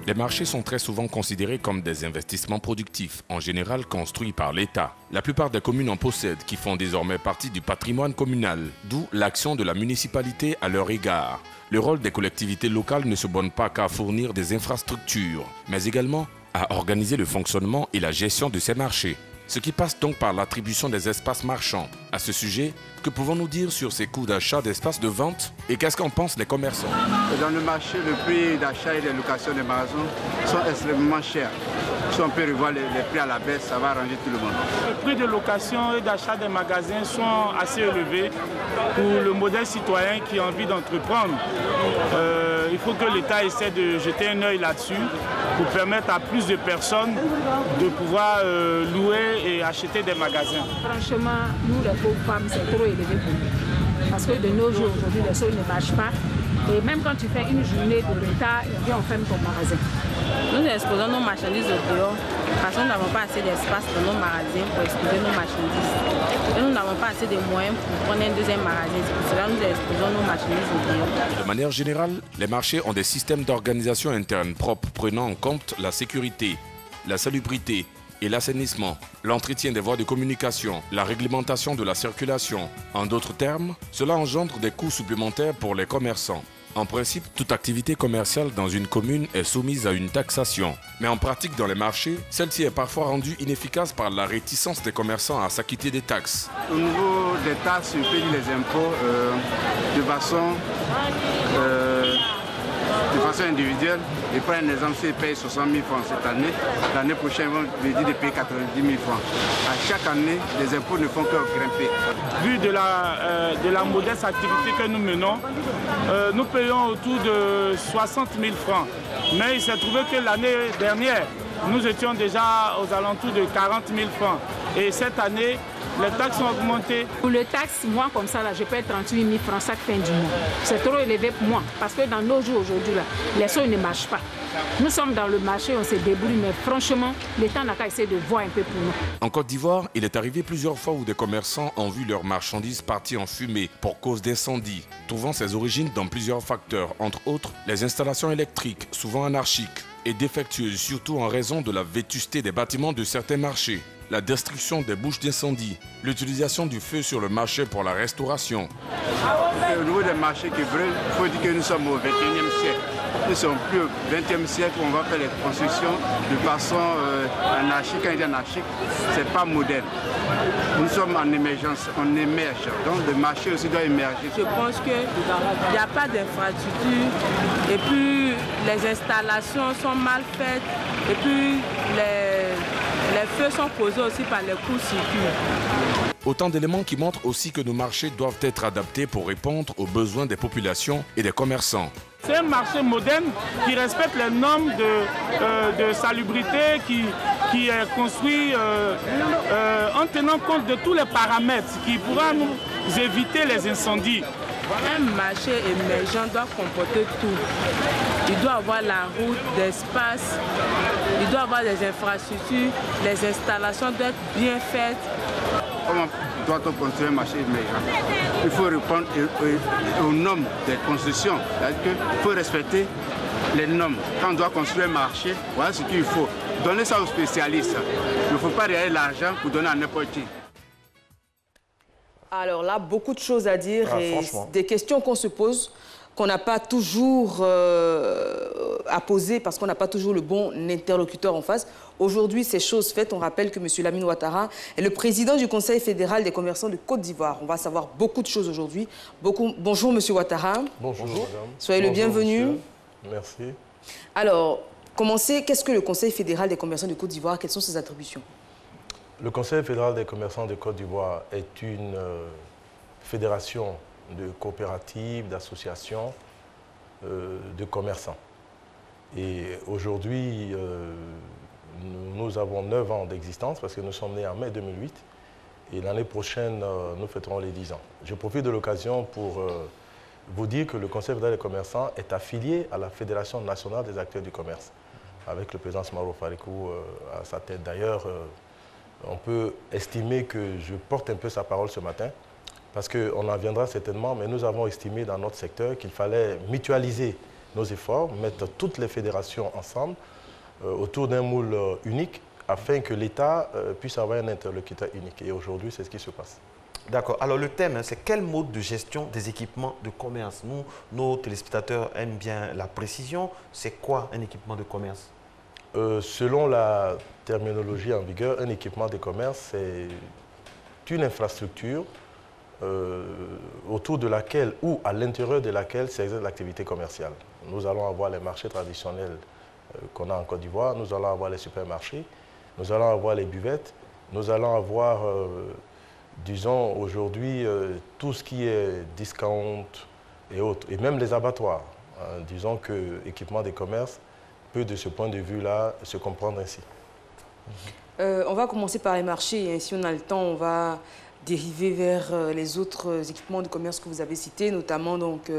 Les marchés sont très souvent considérés comme des investissements productifs, en général construits par l'État. La plupart des communes en possèdent, qui font désormais partie du patrimoine communal, d'où l'action de la municipalité à leur égard. Le rôle des collectivités locales ne se borne pas qu'à fournir des infrastructures, mais également à organiser le fonctionnement et la gestion de ces marchés, ce qui passe donc par l'attribution des espaces marchands. À ce sujet, que pouvons-nous dire sur ces coûts d'achat d'espaces de vente et qu'est-ce qu'en pensent les commerçants? Dans le marché, le prix d'achat et de location des magasins sont extrêmement chers. Si on peut revoir les prix à la baisse, ça va arranger tout le monde. Les prix de location et d'achat des magasins sont assez élevés pour le modèle citoyen qui a envie d'entreprendre. Il faut que l'État essaie de jeter un œil là-dessus pour permettre à plus de personnes de pouvoir louer et acheter des magasins. Franchement, nous les pauvres femmes, c'est trop élevé pour nous. Parce que de nos jours, aujourd'hui, les choses ne marchent pas. Et même quand tu fais une journée de retard, on ferme ton magasin. Nous exposons nos marchandises au dehors parce que nous n'avons pas assez d'espace dans nos magasins pour exposer nos marchandises. Et nous n'avons pas assez de moyens pour prendre un deuxième magasin. C'est pour cela que nous exposons nos marchandises au dehors. De manière générale, les marchés ont des systèmes d'organisation interne propres prenant en compte la sécurité, la salubrité et l'assainissement, l'entretien des voies de communication, la réglementation de la circulation. En d'autres termes, cela engendre des coûts supplémentaires pour les commerçants. En principe, toute activité commerciale dans une commune est soumise à une taxation. Mais en pratique, dans les marchés, celle-ci est parfois rendue inefficace par la réticence des commerçants à s'acquitter des taxes. Au niveau des taxes, ils payent les impôts de façon individuelle. Je prends un exemple, s'ils payent 60 000 francs cette année, l'année prochaine, ils vont me dire de payer 90 000 francs. À chaque année, les impôts ne font que grimper. Vu de la modeste activité que nous menons, nous payons autour de 60 000 francs. Mais il s'est trouvé que l'année dernière, nous étions déjà aux alentours de 40 000 francs. Et cette année, les taxes ont augmenté. Pour les taxes, moi, comme ça, là, je paye 38 000 francs chaque fin du mois. C'est trop élevé pour moi. Parce que dans nos jours aujourd'hui, là, les choses ne marchent pas. Nous sommes dans le marché, on se débrouille, mais franchement, l'État n'a qu'à essayer de voir un peu pour nous. En Côte d'Ivoire, il est arrivé plusieurs fois où des commerçants ont vu leurs marchandises partir en fumée pour cause d'incendie, trouvant ses origines dans plusieurs facteurs, entre autres les installations électriques, souvent anarchiques, et défectueuses, surtout en raison de la vétusté des bâtiments de certains marchés, la destruction des bouches d'incendie, l'utilisation du feu sur le marché pour la restauration. Au niveau des marchés qui brûlent, il faut dire que nous sommes au XXIe siècle. Nous ne sommes plus au XXe siècle où on va faire les constructions de façon anarchique. Quand il dit anarchique, ce n'est pas moderne. Nous sommes en émergence, on émerge. Donc le marché aussi doit émerger. Je pense qu'il n'y a pas d'infrastructure et puis les installations sont mal faites et puis les feux sont causés aussi par les courts-circuits. Autant d'éléments qui montrent aussi que nos marchés doivent être adaptés pour répondre aux besoins des populations et des commerçants. C'est un marché moderne qui respecte les normes de salubrité, qui est construit en tenant compte de tous les paramètres qui pourront nous éviter les incendies. Un marché émergent doit comporter tout. Il doit avoir la route, l'espace, il doit avoir des infrastructures, les installations doivent être bien faites. Comment doit-on construire un marché émergent? Il faut répondre aux normes des constructions. C'est-à-dire qu'il faut respecter les normes. Quand on doit construire un marché, voilà ce qu'il faut. Donner ça aux spécialistes. Il ne faut pas regarder l'argent pour donner à n'importe qui. Alors là, beaucoup de choses à dire et des questions qu'on se pose, qu'on n'a pas toujours à poser parce qu'on n'a pas toujours le bon interlocuteur en face. Aujourd'hui, c'est chose faite. On rappelle que M. Lamine Ouattara est le président du Conseil fédéral des commerçants de Côte d'Ivoire. On va savoir beaucoup de choses aujourd'hui. Bonjour, M. Ouattara. Bonjour, madame. Soyez le bienvenu. Monsieur. Merci. Alors, commencez. Qu'est-ce que le Conseil fédéral des commerçants de Côte d'Ivoire? Quelles sont ses attributions? Le Conseil fédéral des commerçants de Côte d'Ivoire est une fédération de coopératives, d'associations, de commerçants. Et aujourd'hui, nous avons 9 ans d'existence parce que nous sommes nés en mai 2008 et l'année prochaine, nous fêterons les 10 ans. Je profite de l'occasion pour vous dire que le Conseil fédéral des commerçants est affilié à la Fédération nationale des acteurs du commerce, avec le président Smaro Farikou à sa tête. D'ailleurs, on peut estimer que je porte un peu sa parole ce matin, parce qu'on en viendra certainement, mais nous avons estimé dans notre secteur qu'il fallait mutualiser nos efforts, mettre toutes les fédérations ensemble autour d'un moule unique, afin que l'État puisse avoir un interlocuteur unique. Et aujourd'hui, c'est ce qui se passe. D'accord. Alors le thème, c'est quel mode de gestion des équipements de commerce? Nous, nos téléspectateurs aiment bien la précision. C'est quoi un équipement de commerce? Selon la terminologie en vigueur, un équipement de commerce, c'est une infrastructure autour de laquelle ou à l'intérieur de laquelle s'exerce l'activité commerciale. Nous allons avoir les marchés traditionnels qu'on a en Côte d'Ivoire, nous allons avoir les supermarchés, nous allons avoir les buvettes, nous allons avoir, disons aujourd'hui, tout ce qui est discount et autres, et même les abattoirs. Disons que l'équipement de commerce peut, de ce point de vue-là, se comprendre ainsi. On va commencer par les marchés. Et si on a le temps, on va dériver vers les autres équipements de commerce que vous avez cités, notamment donc,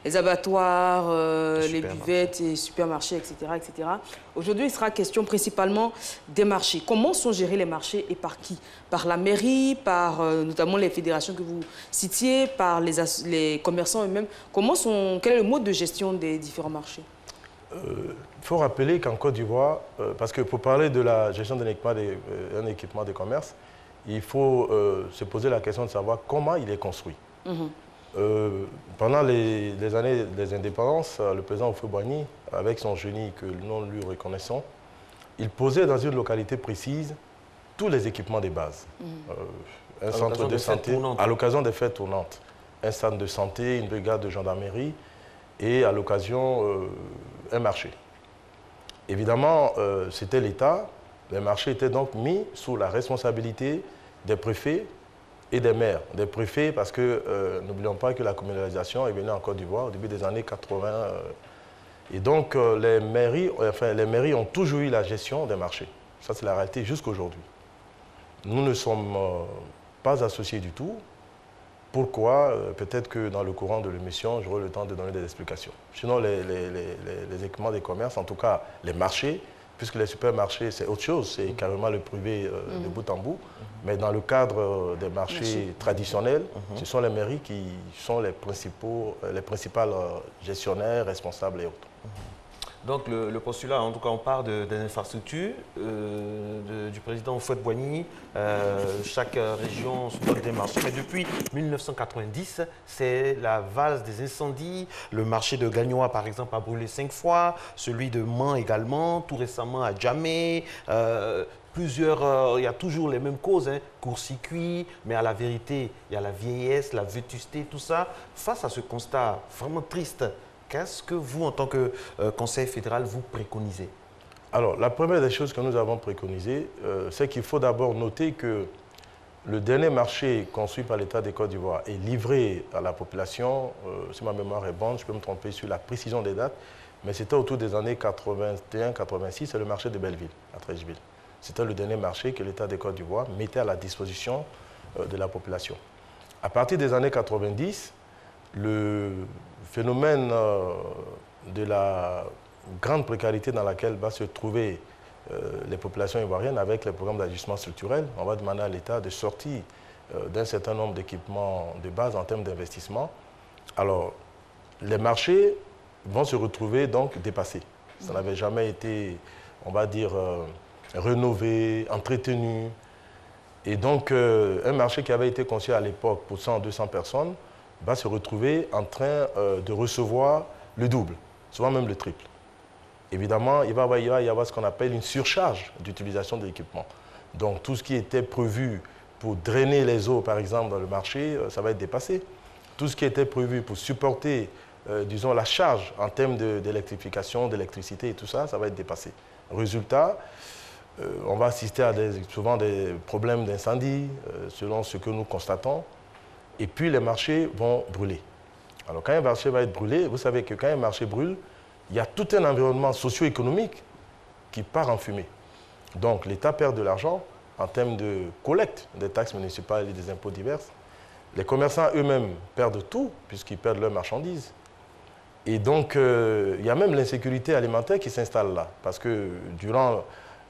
les abattoirs, les buvettes et supermarchés, etc. etc. Aujourd'hui, il sera question principalement des marchés. Comment sont gérés les marchés et par qui? Par la mairie, par notamment les fédérations que vous citiez, par les commerçants eux-mêmes. Quel est le mode de gestion des différents marchés? faut rappeler qu'en Côte d'Ivoire, parce que pour parler de la gestion d'un équipement de commerce, il faut se poser la question de savoir comment il est construit. Pendant les années des indépendances, le président Houphouët-Boigny, avec son génie que nous lui reconnaissons, il posait dans une localité précise tous les équipements de base. Un centre de santé, à l'occasion des fêtes tournantes. Un centre de santé, une brigade de gendarmerie et à l'occasion un marché. Évidemment, c'était l'État. Les marchés étaient donc mis sous la responsabilité des préfets et des maires. Des préfets parce que n'oublions pas que la communalisation est venue en Côte d'Ivoire au début des années 80. Et donc les mairies ont toujours eu la gestion des marchés. Ça, c'est la réalité jusqu'à aujourd'hui. Nous ne sommes pas associés du tout. Pourquoi? Peut-être que dans le courant de l'émission, j'aurai le temps de donner des explications. Sinon, les équipements des commerces, en tout cas les marchés, puisque les supermarchés, c'est autre chose, c'est carrément le privé de bout en bout. Mais dans le cadre des marchés traditionnels, ce sont les mairies qui sont les principales gestionnaires, responsables et autres. Donc le postulat, en tout cas on parle des infrastructures du président Houphouët-Boigny, chaque région se donne des marchés, mais depuis 1990, c'est la valse des incendies, le marché de Gagnoa par exemple a brûlé 5 fois, celui de Mans également, tout récemment à Djamé, il y a toujours les mêmes causes, hein, court-circuit, mais à la vérité, il y a la vieillesse, la vétusté, tout ça. Face à ce constat vraiment triste, qu'est-ce que vous, en tant que Conseil fédéral, vous préconisez? Alors, la première des choses que nous avons préconisées, c'est qu'il faut d'abord noter que le dernier marché construit par l'État de Côte d'Ivoire est livré à la population, si ma mémoire est bonne, je peux me tromper sur la précision des dates, mais c'était autour des années 81-86, c'est le marché de Belleville, à Treichville. C'était le dernier marché que l'État de Côte d'Ivoire mettait à la disposition de la population. À partir des années 90, le phénomène de la grande précarité dans laquelle va se trouver les populations ivoiriennes avec les programmes d'ajustement structurel, on va demander à l'État de sortir d'un certain nombre d'équipements de base en termes d'investissement. Alors, les marchés vont se retrouver donc dépassés. Ça n'avait jamais été, on va dire, rénové, entretenu. Et donc, un marché qui avait été conçu à l'époque pour 100 200 personnes va se retrouver en train de recevoir le double, souvent même le triple. Évidemment, il va y avoir ce qu'on appelle une surcharge d'utilisation de l'équipement. Donc, tout ce qui était prévu pour drainer les eaux, par exemple, dans le marché, ça va être dépassé. Tout ce qui était prévu pour supporter, disons, la charge en termes d'électrification, d'électricité et tout ça, ça va être dépassé. Résultat, on va assister à souvent des problèmes d'incendie, selon ce que nous constatons. Et puis les marchés vont brûler. Alors quand un marché va être brûlé, vous savez que quand un marché brûle, il y a tout un environnement socio-économique qui part en fumée. Donc l'État perd de l'argent en termes de collecte des taxes municipales et des impôts divers. Les commerçants eux-mêmes perdent tout puisqu'ils perdent leurs marchandises. Et donc il y a même l'insécurité alimentaire qui s'installe là. Parce que durant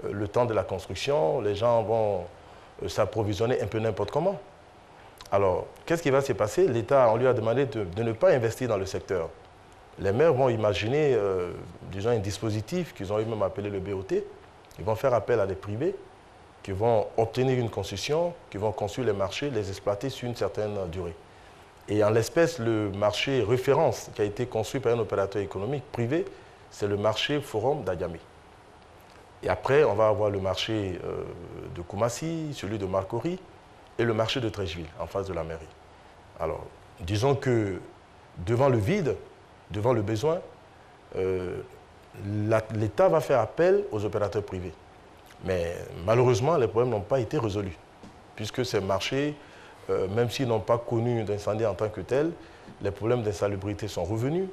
le temps de la construction, les gens vont s'approvisionner un peu n'importe comment. Alors, qu'est-ce qui va se passer? L'État, on lui a demandé de ne pas investir dans le secteur. Les maires vont imaginer, disons, un dispositif qu'ils ont eux-mêmes appelé le BOT. Ils vont faire appel à des privés qui vont obtenir une concession, qui vont construire les marchés, les exploiter sur une certaine durée. Et en l'espèce, le marché référence qui a été construit par un opérateur économique privé, c'est le marché Forum d'Adjamé. Et après, on va avoir le marché de Koumassi, celui de Marcory, et le marché de Treichville, en face de la mairie. Alors, disons que devant le vide, devant le besoin, l'État va faire appel aux opérateurs privés. Mais malheureusement, les problèmes n'ont pas été résolus, puisque ces marchés, même s'ils n'ont pas connu d'incendie en tant que tel, les problèmes d'insalubrité sont revenus,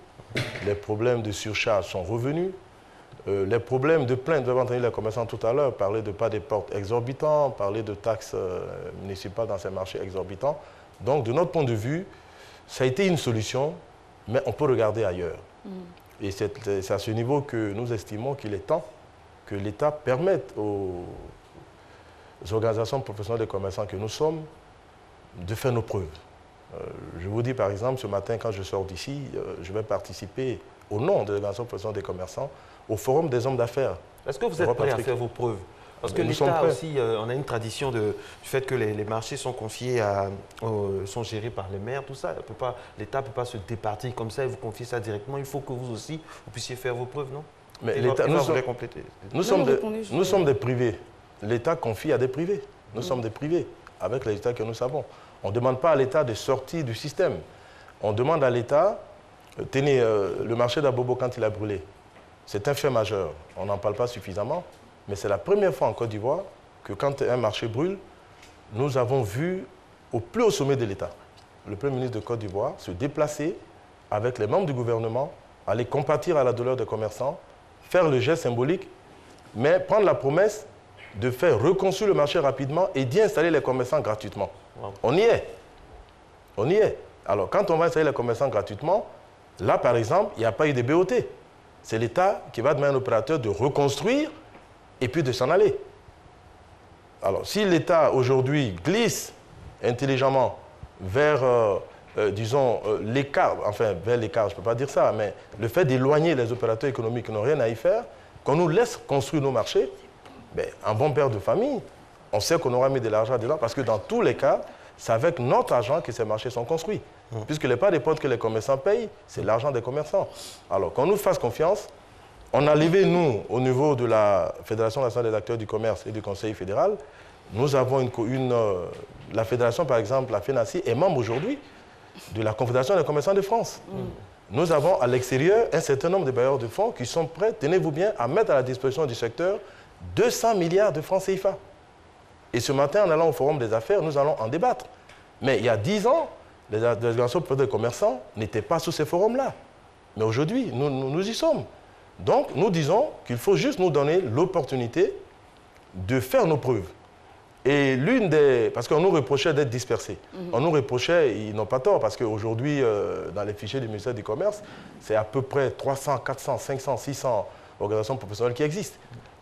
les problèmes de surcharge sont revenus, les problèmes de plainte, vous avez entendu les commerçants tout à l'heure parler de pas des portes exorbitants, parler de taxes municipales dans ces marchés exorbitants. Donc, de notre point de vue, ça a été une solution, mais on peut regarder ailleurs. Et c'est à ce niveau que nous estimons qu'il est temps que l'État permette aux organisations professionnelles des commerçants que nous sommes de faire nos preuves. Je vous dis par exemple, ce matin, quand je sors d'ici, je vais participer au nom de l'Organisation professionnelle des commerçants au Forum des hommes d'affaires. Est-ce que vous êtes prêt à faire vos preuves? Parce que l'État aussi, on a une tradition du fait que les marchés sont confiés sont gérés par les maires, tout ça. L'État ne peut pas se départir comme ça et vous confier ça directement. Il faut que vous aussi, vous puissiez faire vos preuves, non? Mais l'État, nous sommes des privés. L'État confie à des privés. Nous sommes des privés, avec les États que nous savons. On ne demande pas à l'État de sortir du système. On demande à l'État, tenez, le marché d'Abobo quand il a brûlé, c'est un fait majeur. On n'en parle pas suffisamment. Mais c'est la première fois en Côte d'Ivoire que quand un marché brûle, nous avons vu au plus haut sommet de l'État, le Premier ministre de Côte d'Ivoire se déplacer avec les membres du gouvernement, aller compatir à la douleur des commerçants, faire le geste symbolique, mais prendre la promesse de faire reconstruire le marché rapidement et d'y installer les commerçants gratuitement. Wow. On y est. On y est. Alors, quand on va installer les commerçants gratuitement, là, par exemple, il n'y a pas eu de BOT. C'est l'État qui va demander à un opérateur de reconstruire et puis de s'en aller. Alors, si l'État aujourd'hui glisse intelligemment vers, disons, l'écart, enfin, vers l'écart, je ne peux pas dire ça, mais le fait d'éloigner les opérateurs économiques qui n'ont rien à y faire, qu'on nous laisse construire nos marchés, ben, un bon père de famille, on sait qu'on aura mis de l'argent dedans, parce que dans tous les cas, c'est avec notre argent que ces marchés sont construits. Puisque les pas des potes que les commerçants payent, c'est l'argent des commerçants. Alors, qu'on nous fasse confiance. On a levé, nous, au niveau de la Fédération nationale des acteurs du commerce et du Conseil fédéral, nous avons la fédération, par exemple, la FENACI, est membre aujourd'hui de la Confédération des commerçants de France. Nous avons à l'extérieur un certain nombre de bailleurs de fonds qui sont prêts, tenez-vous bien, à mettre à la disposition du secteur 200 milliards de francs CFA. Et ce matin, en allant au Forum des affaires, nous allons en débattre. Mais il y a 10 ans, les organisations des commerçants n'étaient pas sous ces forums-là. Mais aujourd'hui, nous y sommes. Donc, nous disons qu'il faut juste nous donner l'opportunité de faire nos preuves. Et parce qu'on nous reprochait d'être dispersés. On nous reprochait, ils n'ont pas tort, parce qu'aujourd'hui, dans les fichiers du ministère du Commerce, c'est à peu près 300, 400, 500, 600 organisations professionnelles qui existent.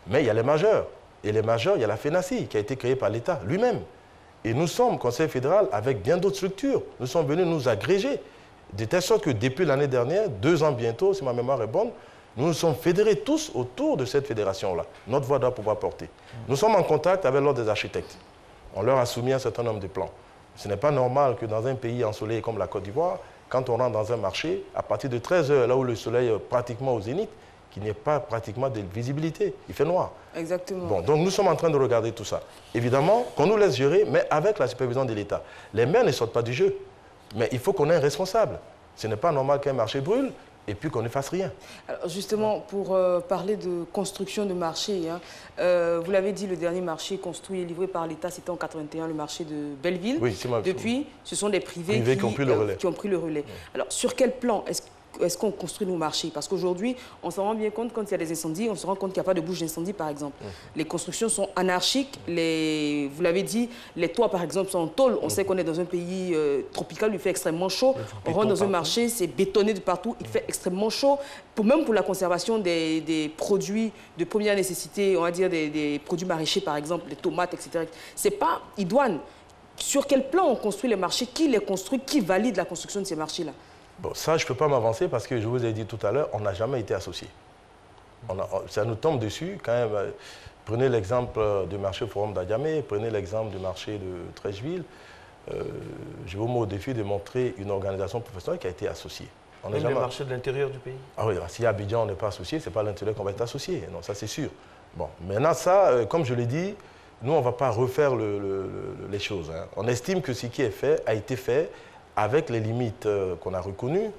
Mais il y a les majeurs. Et les majeurs, il y a la FENACI, qui a été créée par l'État lui-même. Et nous sommes, Conseil fédéral, avec bien d'autres structures. Nous sommes venus nous agréger. De telle sorte que depuis l'année dernière, 2 ans bientôt, si ma mémoire est bonne, nous nous sommes fédérés tous autour de cette fédération-là. Notre voix doit pouvoir porter. Nous sommes en contact avec l'ordre des architectes. On leur a soumis un certain nombre de plans. Ce n'est pas normal que dans un pays ensoleillé comme la Côte d'Ivoire, quand on rentre dans un marché, à partir de 13 h, là où le soleil est pratiquement au zénith, qu'il n'y ait pas pratiquement de visibilité. Il fait noir. Exactement. Bon, donc nous sommes en train de regarder tout ça. Évidemment, qu'on nous laisse gérer, mais avec la supervision de l'État. Les maires ne sortent pas du jeu. Mais il faut qu'on ait un responsable. Ce n'est pas normal qu'un marché brûle et puis qu'on ne fasse rien. Alors justement, pour parler de construction de marché, hein, vous l'avez dit, le dernier marché construit et livré par l'État, c'était en 81, le marché de Belleville. Oui, c'est mal. Depuis, ce sont des privés qui ont pris le relais. Oui. Alors, sur quel plan est-ce qu'on construit nos marchés? Parce qu'aujourd'hui, on s'en rend bien compte quand il y a des incendies, on se rend compte qu'il n'y a pas de bouche d'incendie, par exemple. Les constructions sont anarchiques. Vous l'avez dit, les toits, par exemple, sont en tôle. On sait qu'on est dans un pays tropical où il fait extrêmement chaud. On rentre dans un marché, c'est bétonné de partout, il fait extrêmement chaud. Même pour la conservation des produits de première nécessité, on va dire des produits maraîchers, par exemple, les tomates, etc. C'est pas idoine. Sur quel plan on construit les marchés? Qui les construit? Qui valide la construction de ces marchés-là? Bon, ça, je ne peux pas m'avancer parce que je vous ai dit tout à l'heure, on n'a jamais été associés. Ça nous tombe dessus quand même. Prenez l'exemple du marché Forum d'Adjamé, prenez l'exemple du marché de Treichville. Je vous mets au défi de montrer une organisation professionnelle qui a été associée. Même le marché de l'intérieur du pays? Ah oui, si à Abidjan on n'est pas associé, ce n'est pas à l'intérieur qu'on va être associé. Non, ça c'est sûr. Bon, maintenant ça, comme je l'ai dit, nous on ne va pas refaire les choses. Hein. On estime que ce qui est fait a été fait avec les limites qu'on a reconnues,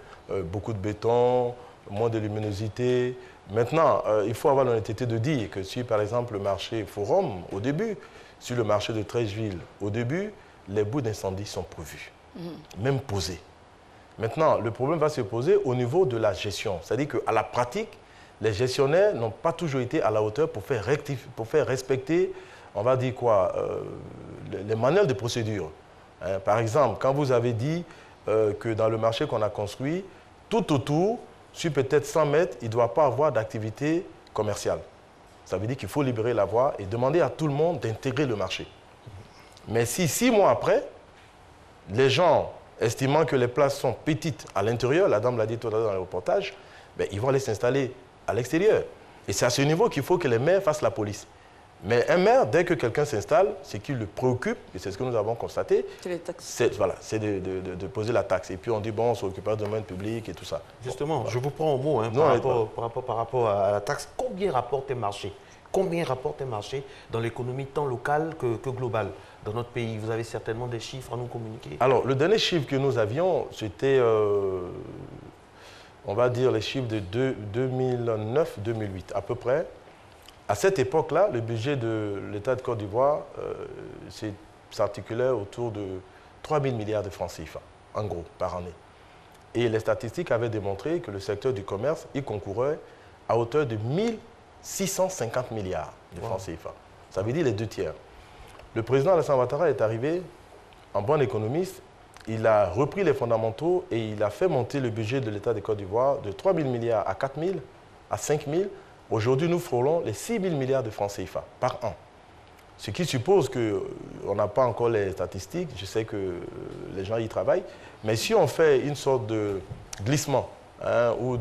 beaucoup de béton, moins de luminosité. Maintenant, il faut avoir l'honnêteté de dire que si, par exemple, le marché Forum, au début, sur le marché de Treichville, au début, les bouts d'incendie sont prévus, même posés. Maintenant, le problème va se poser au niveau de la gestion. C'est-à-dire qu'à la pratique, les gestionnaires n'ont pas toujours été à la hauteur pour faire respecter, on va dire quoi, les manuels de procédure. Par exemple, quand vous avez dit que dans le marché qu'on a construit, tout autour, sur peut-être 100 mètres, il ne doit pas avoir d'activité commerciale. Ça veut dire qu'il faut libérer la voie et demander à tout le monde d'intégrer le marché. Mais si 6 mois après, les gens estimant que les places sont petites à l'intérieur, la dame l'a dit tout à l'heure dans le reportage, ben, ils vont aller s'installer à l'extérieur. Et c'est à ce niveau qu'il faut que les maires fassent la police. Mais un maire, dès que quelqu'un s'installe, ce qui le préoccupe, et c'est ce que nous avons constaté, c'est voilà, de poser la taxe. Et puis on dit, bon, on s'occupe du domaine public et tout ça. Justement, bon, je vous prends au mot hein, par rapport à la taxe. Combien rapporte un marché? Combien rapporte un marché dans l'économie tant locale que globale dans notre pays? Vous avez certainement des chiffres à nous communiquer? Alors, le dernier chiffre que nous avions, c'était, on va dire, les chiffres de 2009-2008, à peu près. À cette époque-là, le budget de l'État de Côte d'Ivoire s'articulait autour de 3 000 milliards de francs CFA, en gros, par année. Et les statistiques avaient démontré que le secteur du commerce y concourait à hauteur de 1650 milliards de francs CFA. Ça veut dire les 2 tiers. Le président Alassane Ouattara est arrivé en bon économiste. Il a repris les fondamentaux et il a fait monter le budget de l'État de Côte d'Ivoire de 3 000 milliards à 4 000, à 5 000. Aujourd'hui, nous frôlons les 6 000 milliards de francs CFA par an. Ce qui suppose qu'on n'a pas encore les statistiques. Je sais que les gens y travaillent. Mais si on fait une sorte de glissement ou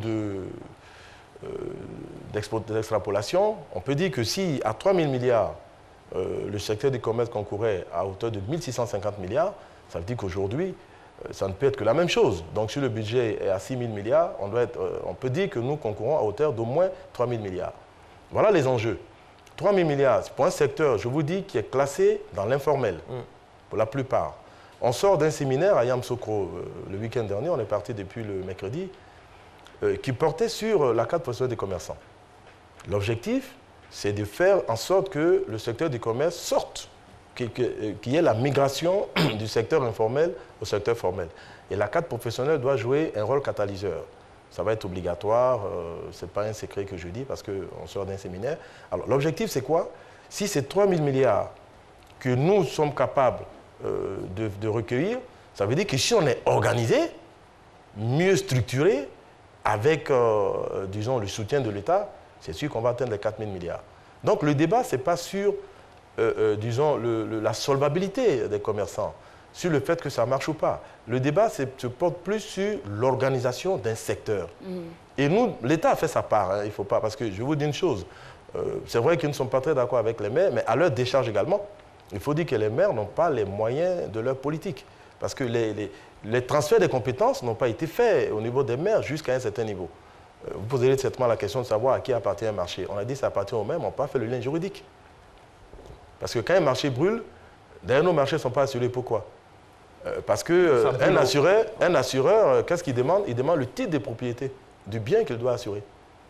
d'extrapolation, on peut dire que si à 3 000 milliards, le secteur du commerce concourait à hauteur de 1 650 milliards, ça veut dire qu'aujourd'hui, ça ne peut être que la même chose. Donc, si le budget est à 6 000 milliards, on peut dire que nous concourons à hauteur d'au moins 3 000 milliards. Voilà les enjeux. 3 000 milliards, c'est pour un secteur, je vous dis, qui est classé dans l'informel, pour la plupart. On sort d'un séminaire à Yamoussoukro le week-end dernier, on est parti depuis le mercredi, qui portait sur la carte professionnelle des commerçants. L'objectif, c'est de faire en sorte que le secteur du commerce sorte, qu'il y ait la migration du secteur informel au secteur formel. Et la carte professionnelle doit jouer un rôle catalyseur. Ça va être obligatoire, ce n'est pas un secret que je dis parce qu'on sort d'un séminaire. Alors l'objectif c'est quoi? Si c'est 3 000 milliards que nous sommes capables de recueillir, ça veut dire que si on est organisé, mieux structuré, avec, disons, le soutien de l'État, c'est sûr qu'on va atteindre les 4 000 milliards. Donc le débat, ce n'est pas sur disons, la solvabilité des commerçants, sur le fait que ça marche ou pas. Le débat se porte plus sur l'organisation d'un secteur. Et nous, l'État a fait sa part, hein, il ne faut pas, parce que je vous dis une chose, c'est vrai qu'ils ne sont pas très d'accord avec les maires, mais à leur décharge également, il faut dire que les maires n'ont pas les moyens de leur politique. Parce que les transferts des compétences n'ont pas été faits au niveau des maires jusqu'à un certain niveau. Vous posez certainement la question de savoir à qui appartient un marché. On a dit que ça appartient aux maires, mais on n'a pas fait le lien juridique. Parce que quand un marché brûle, d'ailleurs nos marchés ne sont pas assurés. Pourquoi? Parce qu'un assureur, qu'est-ce qu'il demande? Il demande le titre de propriété du bien qu'il doit assurer.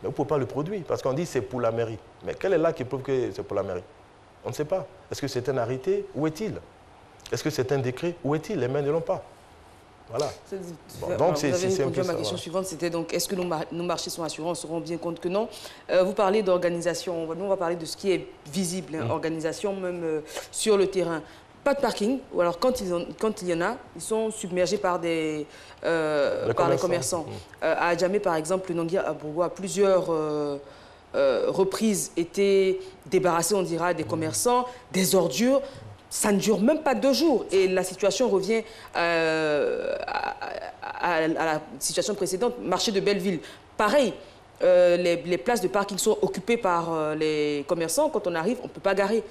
Mais vous ne pouvez pas le produire, parce qu'on dit que c'est pour la mairie. Mais quel est là qui prouve que c'est pour la mairie? On ne sait pas. Est-ce que c'est un arrêté? Où est-il? Est-ce que c'est un décret? Où est-il? Les maires ne l'ont pas. Voilà. Bon, donc c'est un peu ma question suivante, c'était donc est-ce que nos marchés sont assurés? On se rend bien compte que non. Vous parlez d'organisation, nous on va parler de ce qui est visible, hein, organisation même sur le terrain. Pas de parking, ou alors quand il y en a, ils sont submergés par les commerçants. À Adjamé par exemple, le Nangui à Bourgois, à plusieurs reprises été débarrassé, on dira, des commerçants, des ordures. Ça ne dure même pas 2 jours et la situation revient à la situation précédente, marché de Belleville. Pareil, les places de parking sont occupées par les commerçants. Quand on arrive, on ne peut pas garer.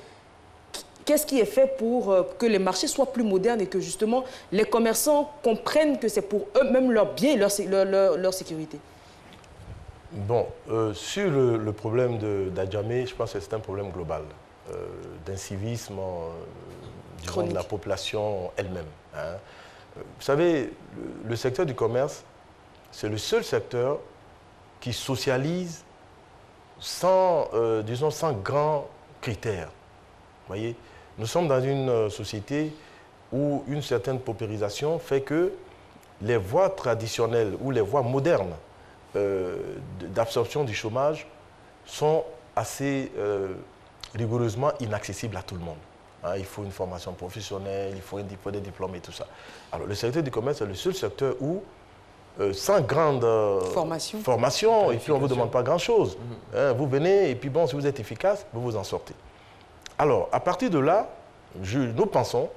Qu'est-ce qui est fait pour que les marchés soient plus modernes et que justement les commerçants comprennent que c'est pour eux-mêmes leur bien et leur sécurité? Bon, sur le problème d'Adjamé, je pense que c'est un problème global. D'incivisme de la population elle-même. Hein. Vous savez, le secteur du commerce, c'est le seul secteur qui socialise sans, disons, sans grands critères. Vous voyez, nous sommes dans une société où une certaine paupérisation fait que les voies traditionnelles ou les voies modernes d'absorption du chômage sont assez rigoureusement inaccessible à tout le monde. Hein, il faut une formation professionnelle, il faut des diplômes et tout ça. Alors le secteur du commerce est le seul secteur où, sans grande formation et puis on ne vous demande pas grand-chose. Hein, vous venez et puis bon, si vous êtes efficace, vous vous en sortez. Alors, à partir de là, nous pensons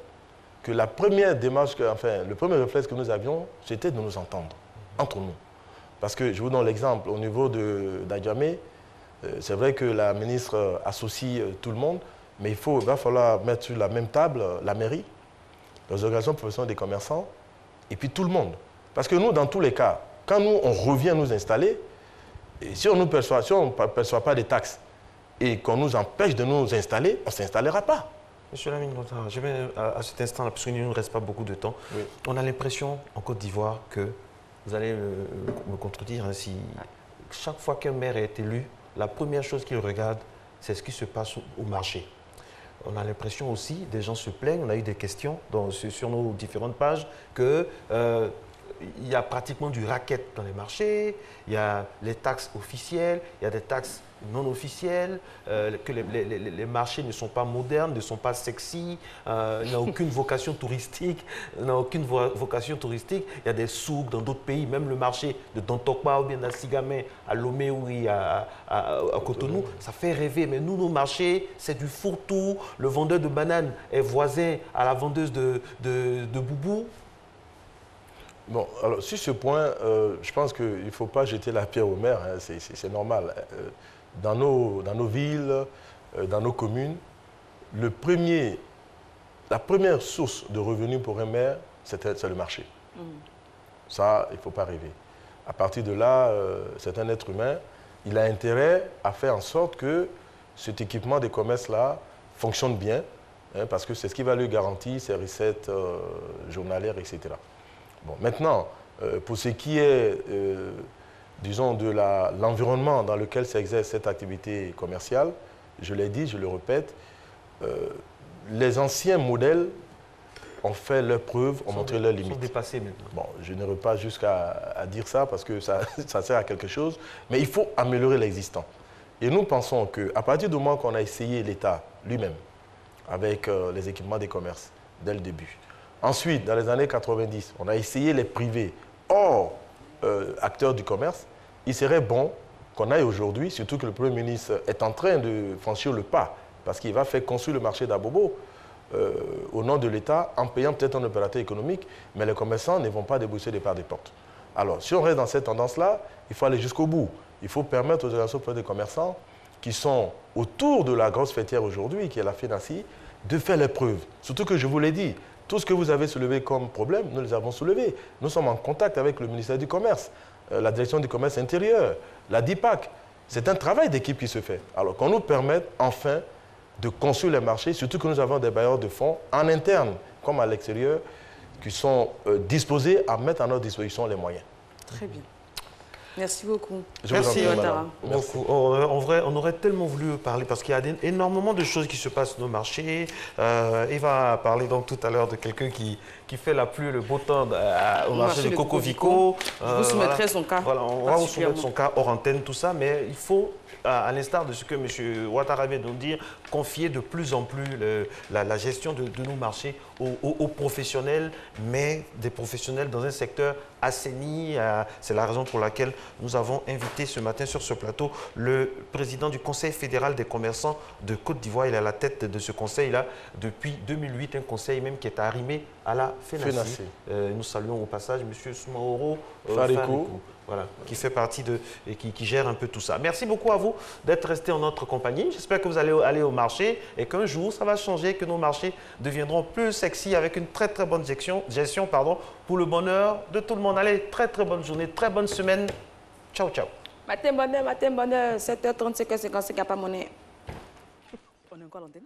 que la première démarche, le premier réflexe que nous avions, c'était de nous entendre, entre nous. Parce que, je vous donne l'exemple, au niveau d'Adjamé, c'est vrai que la ministre associe tout le monde, mais il va falloir mettre sur la même table la mairie, les organisations professionnelles des commerçants, et puis tout le monde. Parce que nous, dans tous les cas, quand nous, on revient nous installer, et si on ne perçoit pas des taxes et qu'on nous empêche de nous installer, on ne s'installera pas. Monsieur Lamine Ouattara, je vais à cet instant-là, parce qu'il ne nous reste pas beaucoup de temps, oui. On a l'impression en Côte d'Ivoire que, vous allez me contredire, hein, si chaque fois qu'un maire est élu, la première chose qu'il regarde, c'est ce qui se passe au marché. On a l'impression aussi, des gens se plaignent, on a eu des questions sur nos différentes pages, que il y a pratiquement du racket dans les marchés, il y a les taxes officielles, il y a des taxes non officielles, que les marchés ne sont pas modernes, ne sont pas sexy, il n'y a aucune vocation touristique, il y a des souks dans d'autres pays, même le marché de Dantokba ou bien d'Assigamé à Lomé ou à Cotonou, ça fait rêver, mais nous, nos marchés, c'est du fourre-tout, le vendeur de bananes est voisin à la vendeuse de boubou. Bon, alors sur ce point, je pense qu'il ne faut pas jeter la pierre au maire, hein, c'est normal. Dans nos villes, dans nos communes, la première source de revenus pour un maire, c'est le marché. Ça, il ne faut pas rêver. À partir de là, c'est un être humain, il a intérêt à faire en sorte que cet équipement des commerces-là fonctionne bien, hein, parce que c'est ce qui va lui garantir ses recettes journalières, etc. Bon, maintenant, pour ce qui est, disons, de l'environnement dans lequel s'exerce cette activité commerciale, je l'ai dit, je le répète, les anciens modèles ont fait leurs preuves, ont montré leurs limites. Ils sont dépassés maintenant. Bon, je n'irai pas jusqu'à dire ça parce que ça sert à quelque chose, mais il faut améliorer l'existant. Et nous pensons qu'à partir du moment qu'on a essayé l'État lui-même avec les équipements des commerces dès le début, ensuite, dans les années 90, on a essayé les privés hors acteurs du commerce. Il serait bon qu'on aille aujourd'hui, surtout que le Premier ministre est en train de franchir le pas, parce qu'il va faire construire le marché d'Abobo au nom de l'État, en payant peut-être un opérateur économique, mais les commerçants ne vont pas débourser des parts des portes. Alors, si on reste dans cette tendance-là, il faut aller jusqu'au bout. Il faut permettre aux organisations des commerçants qui sont autour de la grosse fêtière aujourd'hui, qui est la FENACI, de faire les preuves. Surtout que je vous l'ai dit, tout ce que vous avez soulevé comme problème, nous les avons soulevés. Nous sommes en contact avec le ministère du Commerce, la direction du commerce intérieur, la DIPAC. C'est un travail d'équipe qui se fait. Alors qu'on nous permette enfin de construire les marchés, surtout que nous avons des bailleurs de fonds en interne comme à l'extérieur qui sont disposés à mettre à notre disposition les moyens. Très bien. Merci beaucoup. Merci, Ouattara. En vrai, on aurait tellement voulu parler parce qu'il y a énormément de choses qui se passent dans nos marchés. Il va parler donc tout à l'heure de quelqu'un qui fait la pluie et le beau temps au marché de Cocovico. Je vous soumettrai son cas. Voilà, on va vous soumettre son cas hors antenne, tout ça, mais il faut, à l'instar de ce que M. Ouattara vient de nous dire, confier de plus en plus la gestion de nos marchés aux professionnels, mais des professionnels dans un secteur assaini. C'est la raison pour laquelle nous avons invité ce matin sur ce plateau le président du Conseil fédéral des commerçants de Côte d'Ivoire. Il est à la tête de ce conseil-là depuis 2008, un conseil même qui est arrimé à la FENACI. Nous saluons au passage M. Soumaoro Farikou, voilà, qui fait partie et qui gère un peu tout ça. Merci beaucoup à vous d'être restés en notre compagnie. J'espère que vous allez aller au marché et qu'un jour, ça va changer, que nos marchés deviendront plus sexy avec une très très bonne gestion pour le bonheur de tout le monde. Allez, très très bonne journée, très bonne semaine. Ciao, ciao. Matin bonheur, 7h30, 5h55, il n'y a pas monnaie. On est encore à l'antenne.